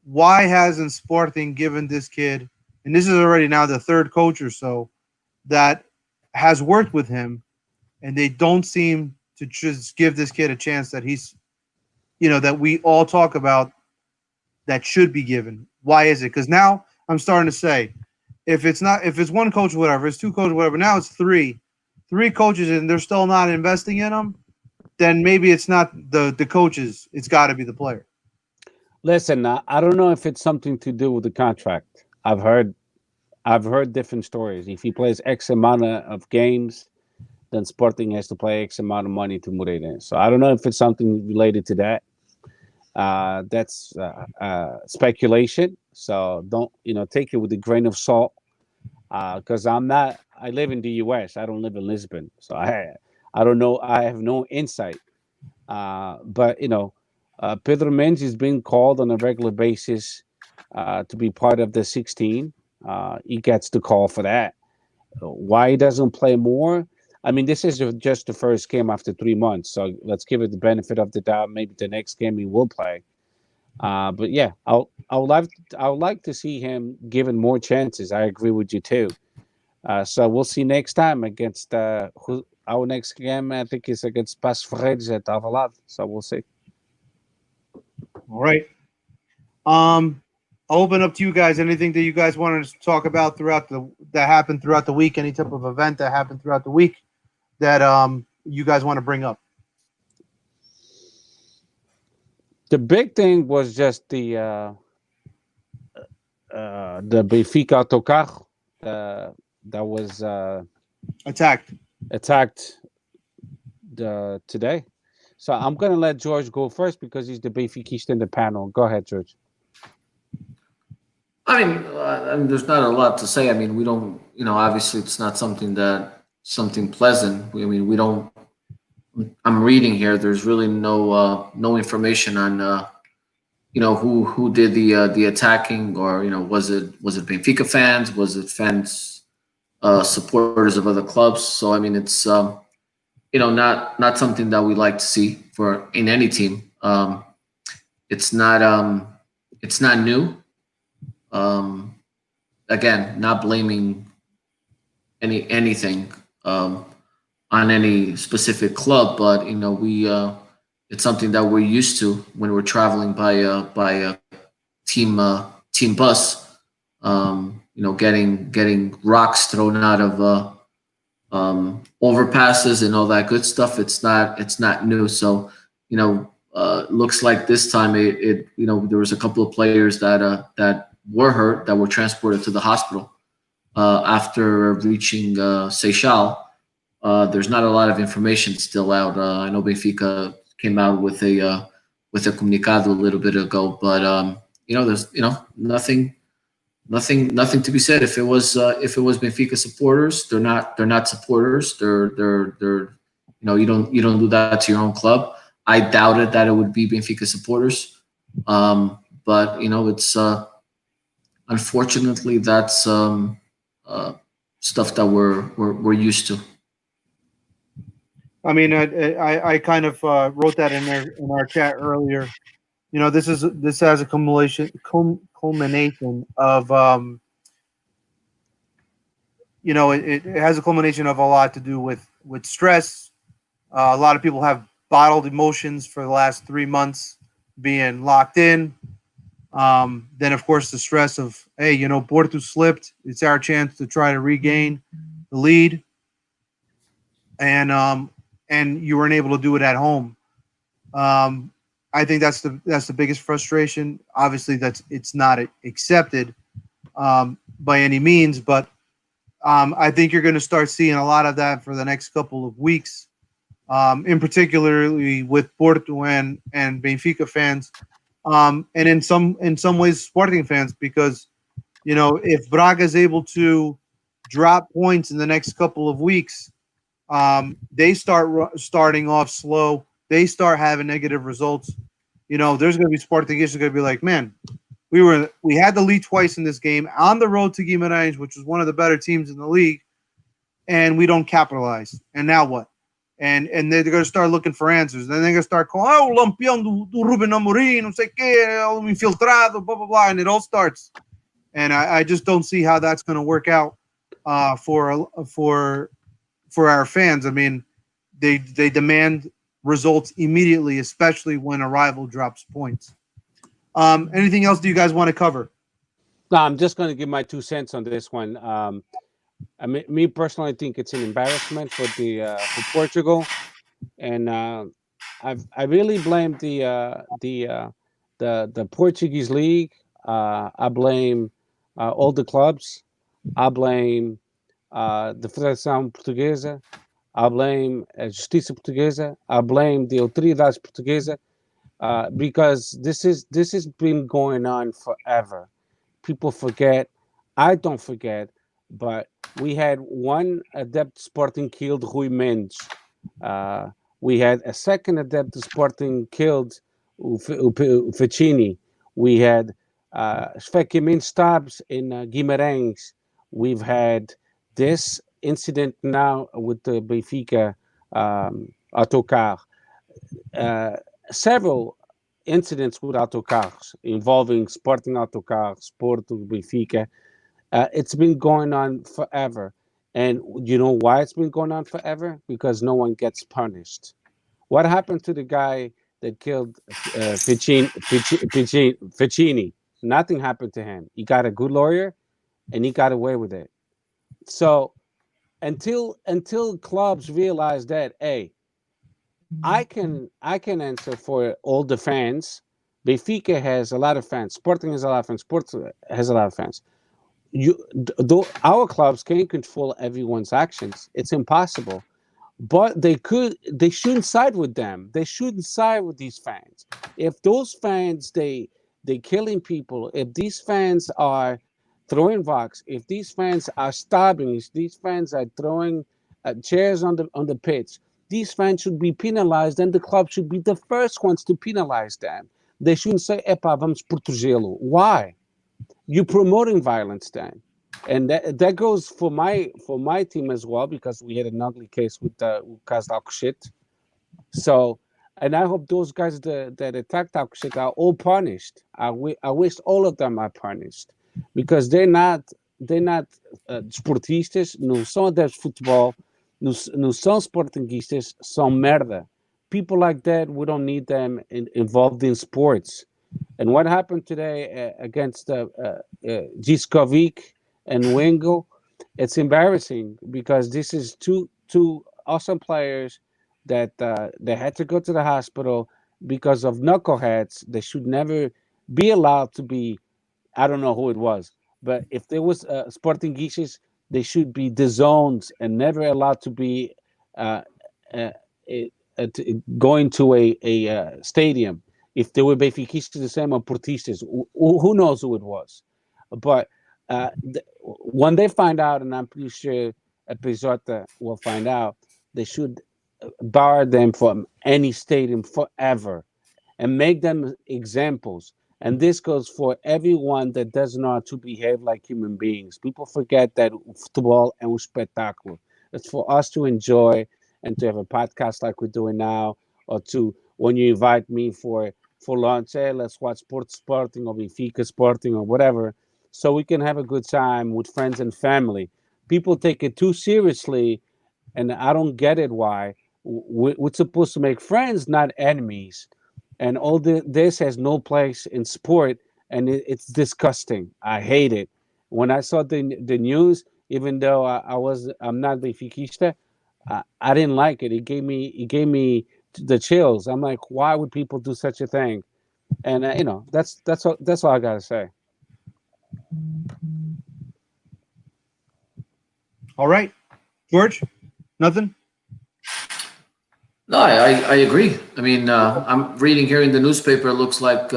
Why hasn't Sporting given this kid, and this is already now the third coach or so that has worked with him, and they don't seem to just give this kid a chance that he's, that we all talk about that should be given. Why is it? Because now I'm starting to say, if it's one coach, whatever, it's two coaches, whatever, now it's three coaches and they're still not investing in them, then maybe it's not the coaches. It's got to be the player. Listen, I don't know if it's something to do with the contract. I've heard different stories. If he plays X amount of games, then Sporting has to pay X amount of money to Moreirense. So I don't know if it's something related to that. That's speculation. So don't take it with a grain of salt. Because I'm not I live in the U.S. I don't live in Lisbon, so I don't know. I have no insight. But Pedro Mendes is being called on a regular basis to be part of the 16. He gets the call for that. Why he doesn't play more? I mean, this is just the first game after 3 months, so let's give it the benefit of the doubt. Maybe the next game he will play. But yeah, I would like to see him given more chances. I agree with you too. So we'll see next time against our next game. I think is against Pas Ferreira at Alvalade. So we'll see. All right. I'll open up to you guys. Anything that you guys wanted to talk about that happened throughout the week? Any type of event that happened throughout the week that you guys want to bring up? The big thing was just the Benfica autocarro that was attacked today. So I'm going to let George go first because he's the Benfiquista in the panel. Go ahead, George. I mean, there's not a lot to say. I mean, we don't, obviously it's not something pleasant. I mean, we don't. I'm reading here. There's really no information on who did the attacking, or was it Benfica fans? Was it fans supporters of other clubs? So I mean, it's not something that we like to see in any team. It's not new. Again, not blaming anything on any specific club, but it's something that we're used to when we're traveling by a team bus. Getting rocks thrown out of overpasses and all that good stuff. It's not new. So looks like this time there was a couple of players that were hurt, that were transported to the hospital after reaching Seychelles. There's not a lot of information still out. I know Benfica came out with a comunicado a little bit ago, but there's nothing to be said. If it was Benfica supporters, they're not supporters. They're you don't do that to your own club. I doubted that it would be Benfica supporters, but it's unfortunately that's stuff that we're used to. I mean, I kind of wrote that in our chat earlier. This has a culmination of it has a culmination of a lot to do with stress. A lot of people have bottled emotions for the last 3 months, being locked in. Then of course the stress of, hey, Porto slipped. It's our chance to try to regain the lead, and you weren't able to do it at home. I think that's the biggest frustration. Obviously, it's not accepted by any means, but I think you're going to start seeing a lot of that for the next couple of weeks, in particularly with Porto and Benfica fans, and in some ways Sporting fans, because if Braga is able to drop points in the next couple of weeks, they starting off slow. They start having negative results. There's going to be Spartakists going to be like, man, we had the lead twice in this game on the road to Guimarães, which was one of the better teams in the league, and we don't capitalize. And now what? And they're going to start looking for answers. Then they're going to start calling, Lampião do Ruben Amorim, não sei quê, infiltrado, blah, blah, blah, and it all starts. And I just don't see how that's going to work out for our fans. I mean, they demand results immediately, especially when a rival drops points. Anything else do you guys want to cover? No, I'm just going to give my 2 cents on this one. I mean, me personally, I think it's an embarrassment for Portugal, and I really blame the Portuguese league. I blame all the clubs. I blame the Federação Portuguesa. I blame Justiça Portuguesa. I blame the Autoridades Portuguesa, because this has been going on forever. People forget. I don't forget but we had one adept Sporting killed Rui Mendes. We had a second adept Sporting killed Ficini. We had Svekimin stabs in Guimarães. We've had this incident now with the Benfica autocar. Several incidents with autocars involving Sporting autocars, Porto, Benfica. It's been going on forever. And you know why it's been going on forever? Because no one gets punished. What happened to the guy that killed Ficini? Nothing happened to him. He got a good lawyer, and he got away with it. So until clubs realize that, hey, I can answer for all the fans. Benfica has a lot of fans. Sporting has a lot of fans. Sports has a lot of fans. Our clubs can't control everyone's actions. It's impossible. But they shouldn't side with them. They shouldn't side with these fans. If those fans they killing people, if these fans are throwing rocks, if these fans are stabbing, if these fans are throwing chairs on the pitch, these fans should be penalized, and the club should be the first ones to penalize them. They shouldn't say, "Epá, vamos protegê-lo." Why? You're promoting violence then, and that goes for my team as well, because we had an ugly case with Kazakh. So, and I hope those guys that attacked Kazakh are all punished. I wish all of them are punished, because they're not sportistas, não são adeptos de futebol, não são sportinguistas, são merda. People like that, we don't need them involved in sports. And what happened today against Giskovic and Wingo, it's embarrassing, because this is two awesome players that they had to go to the hospital because of knuckleheads. They should never be allowed to be. I don't know who it was, but if there was Sporting Guiches, they should be disowned and never allowed to be uh, uh, going to a stadium. If they were Benfiquistas the same, or Portistas, who knows who it was. But when they find out, and I'm pretty sure Pizota will find out, they should bar them from any stadium forever and make them examples. And this goes for everyone that doesn't know how to behave like human beings. People forget that football é espetáculo. It's for us to enjoy and to have a podcast like we're doing now, or to, when you invite me for lunch, hey, let's watch Sporting or Benfica Sporting or whatever, so we can have a good time with friends and family. People take it too seriously, and I don't get it why. We're supposed to make friends, not enemies. And this has no place in sport, and it's disgusting. I hate it. When I saw the news, even though I'm not Benfiquista, I didn't like it. It gave me the chills. I'm like, why would people do such a thing? And that's all I gotta say. All right, George, nothing. No, I agree. I mean, I'm reading here in the newspaper. It looks like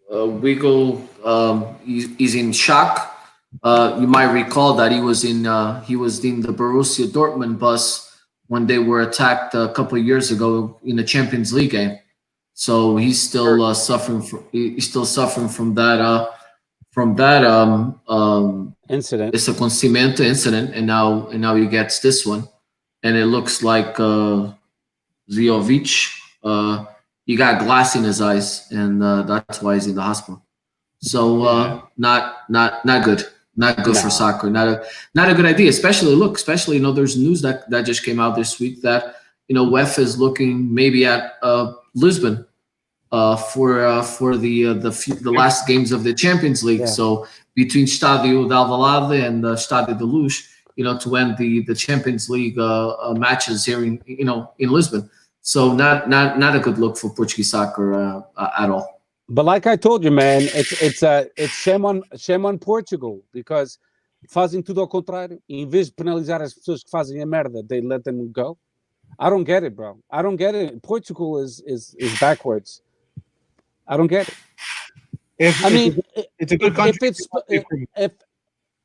Wiggle he's in shock. You might recall that he was in the Borussia Dortmund bus when they were attacked a couple of years ago in the Champions League game. So he's still suffering. He's still suffering from that. Incident. It's a consimento incident, and now he gets this one, and it looks like Ziovic. He got glass in his eyes, and that's why he's in the hospital. So not good. Not good for soccer. Not a good idea. Especially there's news that just came out this week that UEFA is looking maybe at Lisbon for the last games of the Champions League. Yeah. So between Stadio de Alvalade and Stadio de Luz, to end the Champions League matches here in Lisbon. So not a good look for Portuguese soccer at all. But like I told you, man, it's shame on Portugal, because fazem tudo ao contrário. Em vez de penalizar as pessoas que fazem a merda, they let them go. I don't get it, bro. I don't get it. Portugal is backwards. I don't get it. It's a good country.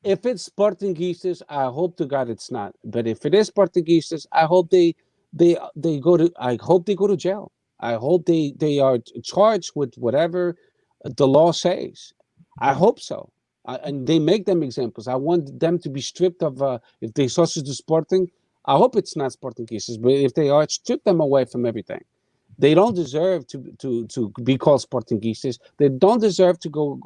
If it's Spartangistas, I hope to God it's not. But if it is Spartangistas, I hope they go to. I hope they go to jail. I hope they are charged with whatever the law says. I hope so. And they make them examples. I want them to be stripped of if they sausage to Sporting. I hope it's not Spartangistas, but if they are, strip them away from everything. They don't deserve to be called Sportingistas. They don't deserve to go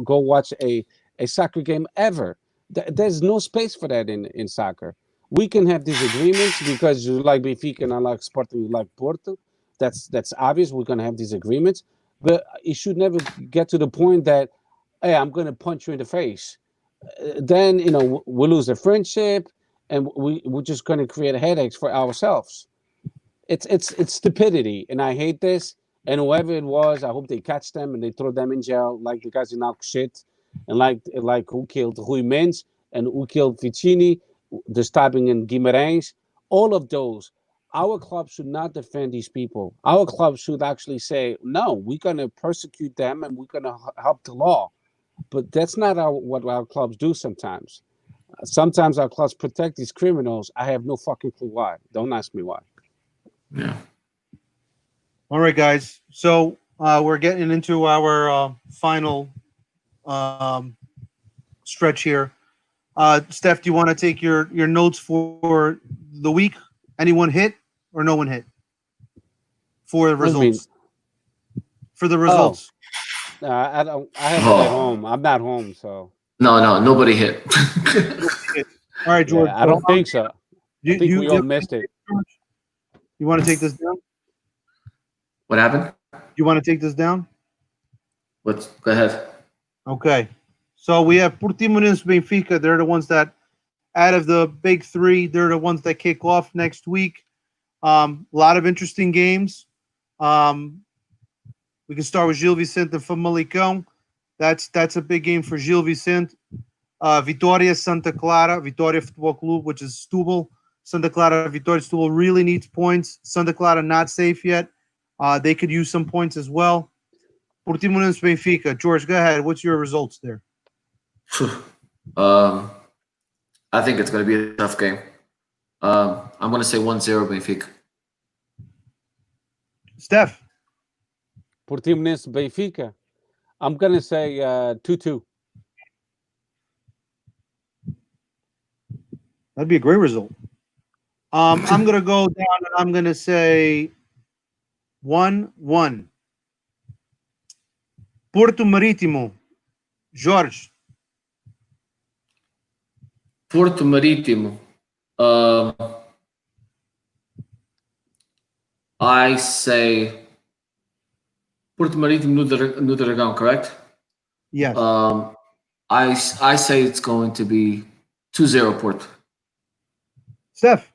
watch a soccer game ever. There's no space for that in soccer. We can have disagreements because you like Benfica and I like Sporting, you like Porto. That's obvious. We're gonna have disagreements, but it should never get to the point that, hey, I'm gonna punch you in the face. Then we'll lose a friendship, and we're just gonna create headaches for ourselves. It's stupidity, and I hate this. And whoever it was, I hope they catch them and they throw them in jail, like the guys in shit, and like who killed Rui Mendes and who killed Vicini, the stabbing in Guimarães. All of those, our club should not defend these people. Our club should actually say, no, we're gonna persecute them and we're gonna help the law. But that's not what our clubs do sometimes. Sometimes our clubs protect these criminals. I have no fucking clue why. Don't ask me why. Yeah. All right, guys. So we're getting into our final stretch here. Steph, do you want to take your notes for the week? Anyone hit or no one hit for the results? For the results. I don't. I have it at home. I'm not home, so. No, nobody hit. All right, George. Yeah, I don't think so. I think we all missed it. You want to take this down? What happened? You want to take this down? Go ahead. Okay. So we have Portimonense, Benfica. They're the ones that, out of the big three, they're the ones that kick off next week. A lot of interesting games. We can start with Gil Vicente and Famalicão. That's a big game for Gil Vicente. Vitória Santa Clara, Vitória Futebol Clube, which is Setúbal. Santa Clara, Vitória Setúbal really needs points. Santa Clara not safe yet. They could use some points as well. Portimonense, Benfica. George, go ahead. What's your results there? I think it's going to be a tough game. I'm going to say 1-0 Benfica. Steph. Portimonense, Benfica. I'm going to say 2-2. That'd be a great result. I'm going to go down and I'm going to say 1-1. Porto Marítimo. Jorge. Porto Marítimo. I say Porto Marítimo no Dragão, correct? Yes. I say it's going to be 2-0 Porto. Steph.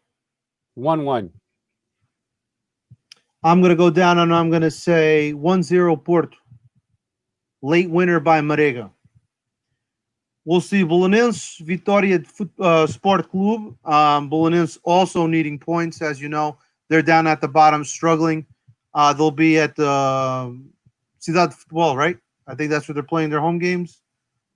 1-1. I'm going to go down and I'm going to say 1-0 Porto. Late winner by Marega. We'll see Belenenses, Vitória Sport Clube. Belenenses also needing points, as you know. They're down at the bottom, struggling. They'll be at the Cidade Futebol, right? I think that's where they're playing their home games.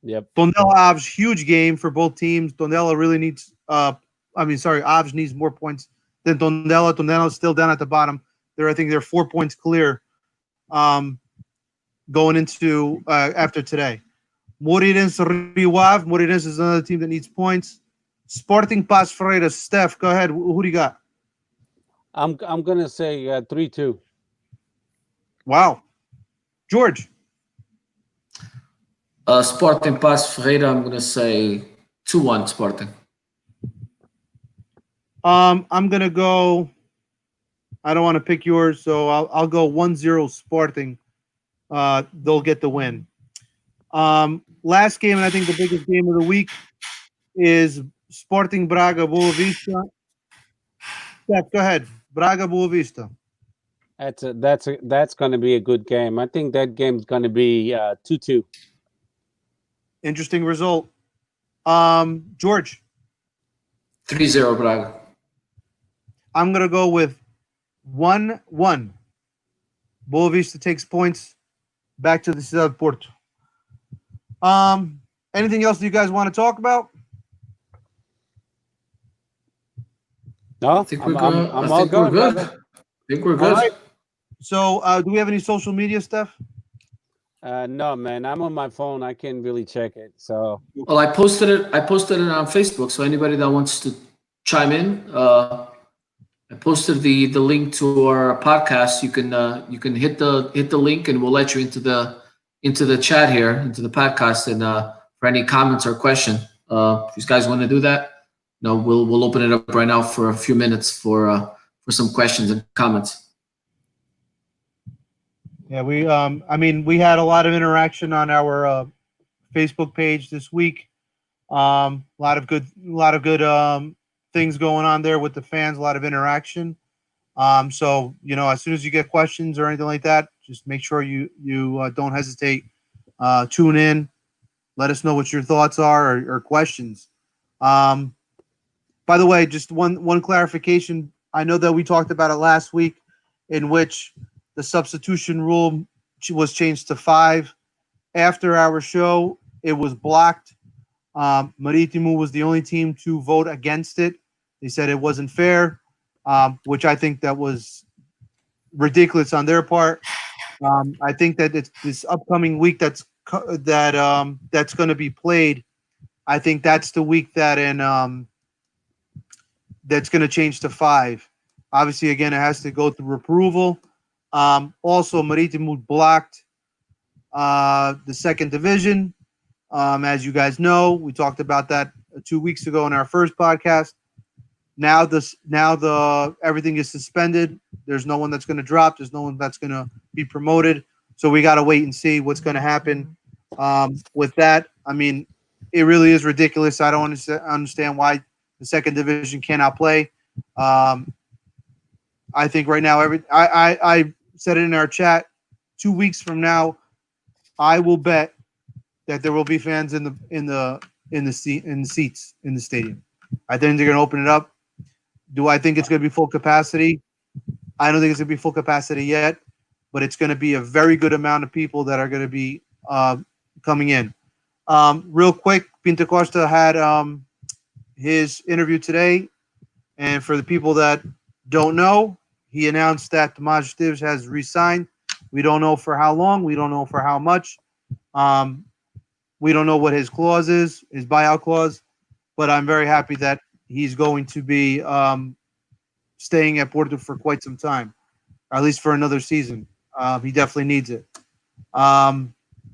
Yep. Tondela Aves, huge game for both teams. Tondela really needs Aves needs more points than Tondela. Tondela is still down at the bottom. I think they're 4 points clear going into after today. Moreirense Rio Ave. Moreirense is another team that needs points. Sporting Paços Ferreira. Steph, go ahead. Who do you got? I'm gonna say 3-2. Wow. George. Sporting Paços Ferreira. I'm gonna say 2-1 Sporting. I'm gonna go. I don't want to pick yours, so I'll go 1-0 Sporting. They'll get the win. Last game, and I think the biggest game of the week, is Sporting Braga Boa Vista. Steph, go ahead. Braga Boa Vista. That's going to be a good game. I think that game's going to be 2-2. Interesting result. George. 3-0 Braga. I'm going to go with 1-1. Boa Vista takes points back to the Cidade Porto. Anything else you guys want to talk about? No, I think we're I'm good. all I think we're good, good. brother. I think we're All good. right. So, do we have any social media stuff? No, man, I'm on my phone. I can't really check it. So Well, I posted it. I posted it on Facebook. So anybody that wants to chime in, I posted the link to our podcast. You can hit the link, and we'll let you into the chat here, into the podcast, and for any comments or question. If you guys want to do that, no, we'll open it up right now for a few minutes for some questions and comments. Yeah, we had a lot of interaction on our Facebook page this week. A lot of good things going on there with the fans. A lot of interaction. So as soon as you get questions or anything like that, just make sure you don't hesitate. Tune in. Let us know what your thoughts are or questions. By the way, just one clarification. I know that we talked about it last week, in which the substitution rule was changed to 5. After our show, it was blocked. Marítimo was the only team to vote against it. They said it wasn't fair, which I think that was ridiculous on their part. I think that it's this upcoming week that's going to be played. I think that's the week that's going to change to 5. Obviously, again, it has to go through approval. Also, Marítimo blocked the second division. As you guys know, we talked about that 2 weeks ago in our first podcast. Now the everything is suspended. There's no one that's going to drop. There's no one that's going to be promoted. So we got to wait and see what's going to happen with that. I mean, it really is ridiculous. I don't understand why the second division cannot play. I think right now, I said it in our chat. 2 weeks from now, I will bet that there will be fans in the seats in the stadium. I think they're going to open it up. Do I think it's going to be full capacity? I don't think it's going to be full capacity yet, but it's going to be a very good amount of people that are going to be coming in. Real quick, Pinto Costa had his interview today, and for the people that don't know, he announced that Tomas Stives has re-signed. We don't know for how long. We don't know for how much. We don't know what his clause is, his buyout clause, but I'm very happy that he's going to be staying at Porto for quite some time, or at least for another season. He definitely needs it.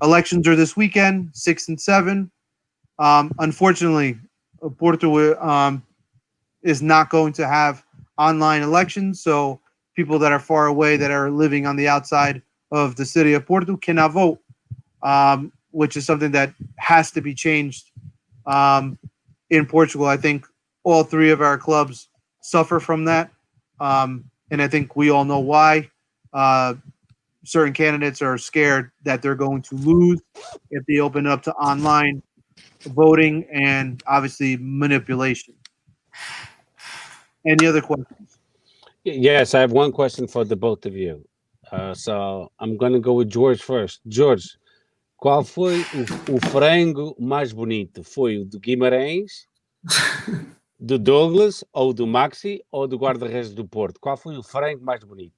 Elections are this weekend, 6 and 7. Unfortunately, Porto is not going to have online elections, so people that are far away, that are living on the outside of the city of Porto, cannot vote, which is something that has to be changed in Portugal. I think all 3 of our clubs suffer from that, and I think we all know why. Certain candidates are scared that they're going to lose if they open up to online voting and obviously manipulation. Any other questions? yes, I have one question for the both of you. So I'm going to go with George first. George, qual foi o frango mais bonito? Foi o do Guimarães, do Douglas, ou do Maxi, ou do guarda-redes do Porto? Qual foi o frango mais bonito?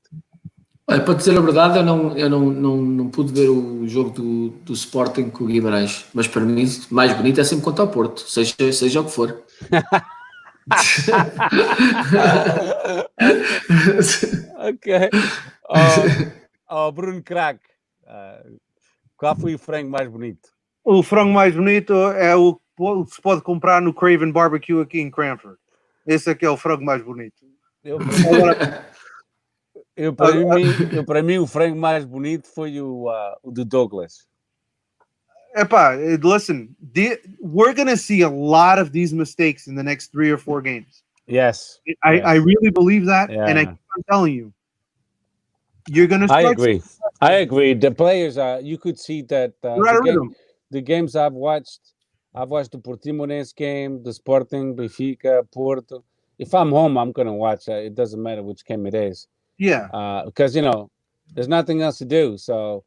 Olha, para dizer a verdade, eu não pude ver o jogo do Sporting com o Guimarães, mas para mim, mais bonito é sempre contra o Porto, seja o que for. Ok. Bruno Crack, qual foi o frango mais bonito? O frango mais bonito é o que se pode comprar no Craven Barbecue aqui em Cranford. Esse aqui é o frango mais bonito. Para mim, o frango mais bonito foi o do Douglas. Listen, we're going to see a lot of these mistakes in the next 3 or 4 games. Yes. I really believe that, and I'm telling you, you're going to start. I agree. The players you could see that the games I've watched the Portimonense game, the Sporting, Benfica, Porto. If I'm home, I'm going to watch it. It doesn't matter which game it is. Yeah. Because, there's nothing else to do. So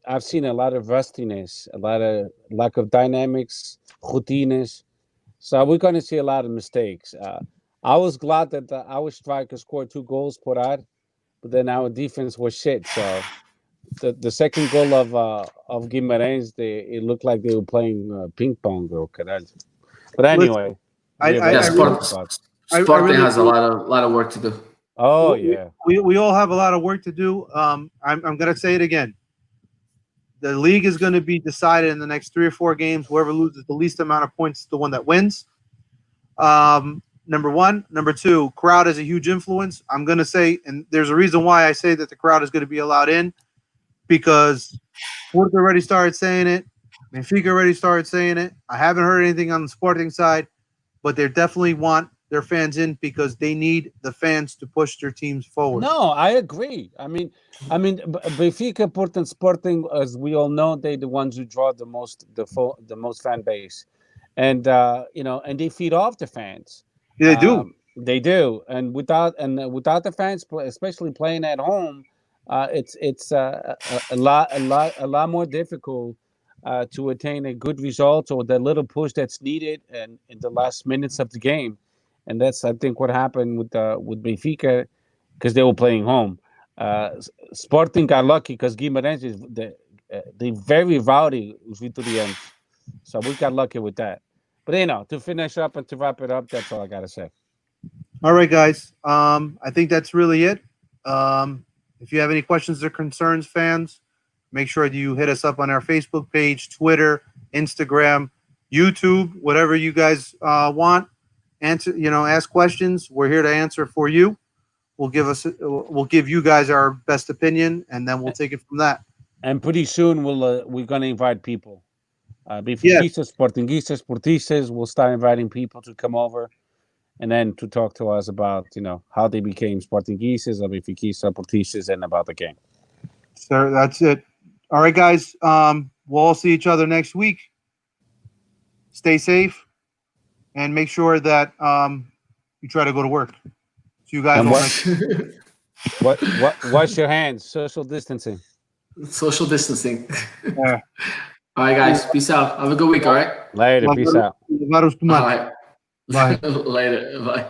I've seen a lot of rustiness, a lot of lack of dynamics, routines. So we're going to see a lot of mistakes. I was glad that our striker scored 2 goals per out, but then our defense was shit. So the second goal of Guimarães, it looked like they were playing ping pong or caralho. But Listen, anyway, I, we're I, Yeah, very I happy really, about. I Sporting really has a do. lot of work to do. Oh We, yeah, we all have a lot of work to do. I'm going to say it again. The league is going to be decided in the next 3 or 4 games. Whoever loses the least amount of points is the one that wins. Number one. Number two, crowd is a huge influence. I'm going to say, and there's a reason why I say that the crowd is going to be allowed in, because Porto already started saying it. Benfica already started saying it. I haven't heard anything on the Sporting side, but they definitely want their fans in because they need the fans to push their teams forward. no, I agree. Benfica, Porto, and Sporting, as we all know, they the ones who draw the most fan base, and and they feed off the fans. Yeah, they do. They do, and without the fans, especially playing at home, it's a lot more difficult to attain a good result or the little push that's needed and in the last minutes of the game, and that's I think what happened with Benfica because they were playing home. Sporting got lucky because Guimarães is they very rowdy to the end, so we got lucky with that. But to finish up and to wrap it up, that's all I gotta say. All right, guys. I think that's really it. If you have any questions or concerns, fans, make sure you hit us up on our Facebook page, Twitter, Instagram, YouTube, whatever you guys want. Answer, ask questions. We're here to answer for you. We'll give you guys our best opinion, and then we'll take it from that. And pretty soon we're gonna invite people. Yeah, Benfiquistas, Sportingistas, Portistas will start inviting people to come over and then to talk to us about how they became Sportingistas or Benfiquistas, Portistas, and about the game. sir, that's it. All right, guys. We'll all see each other next week. Stay safe, and make sure that you try to go to work. So you guys And all wash your hands, social distancing. Social distancing. Yeah. All right, guys. Peace out. Have a good week. All right. Later, peace out. All All right. Bye. Later. Bye.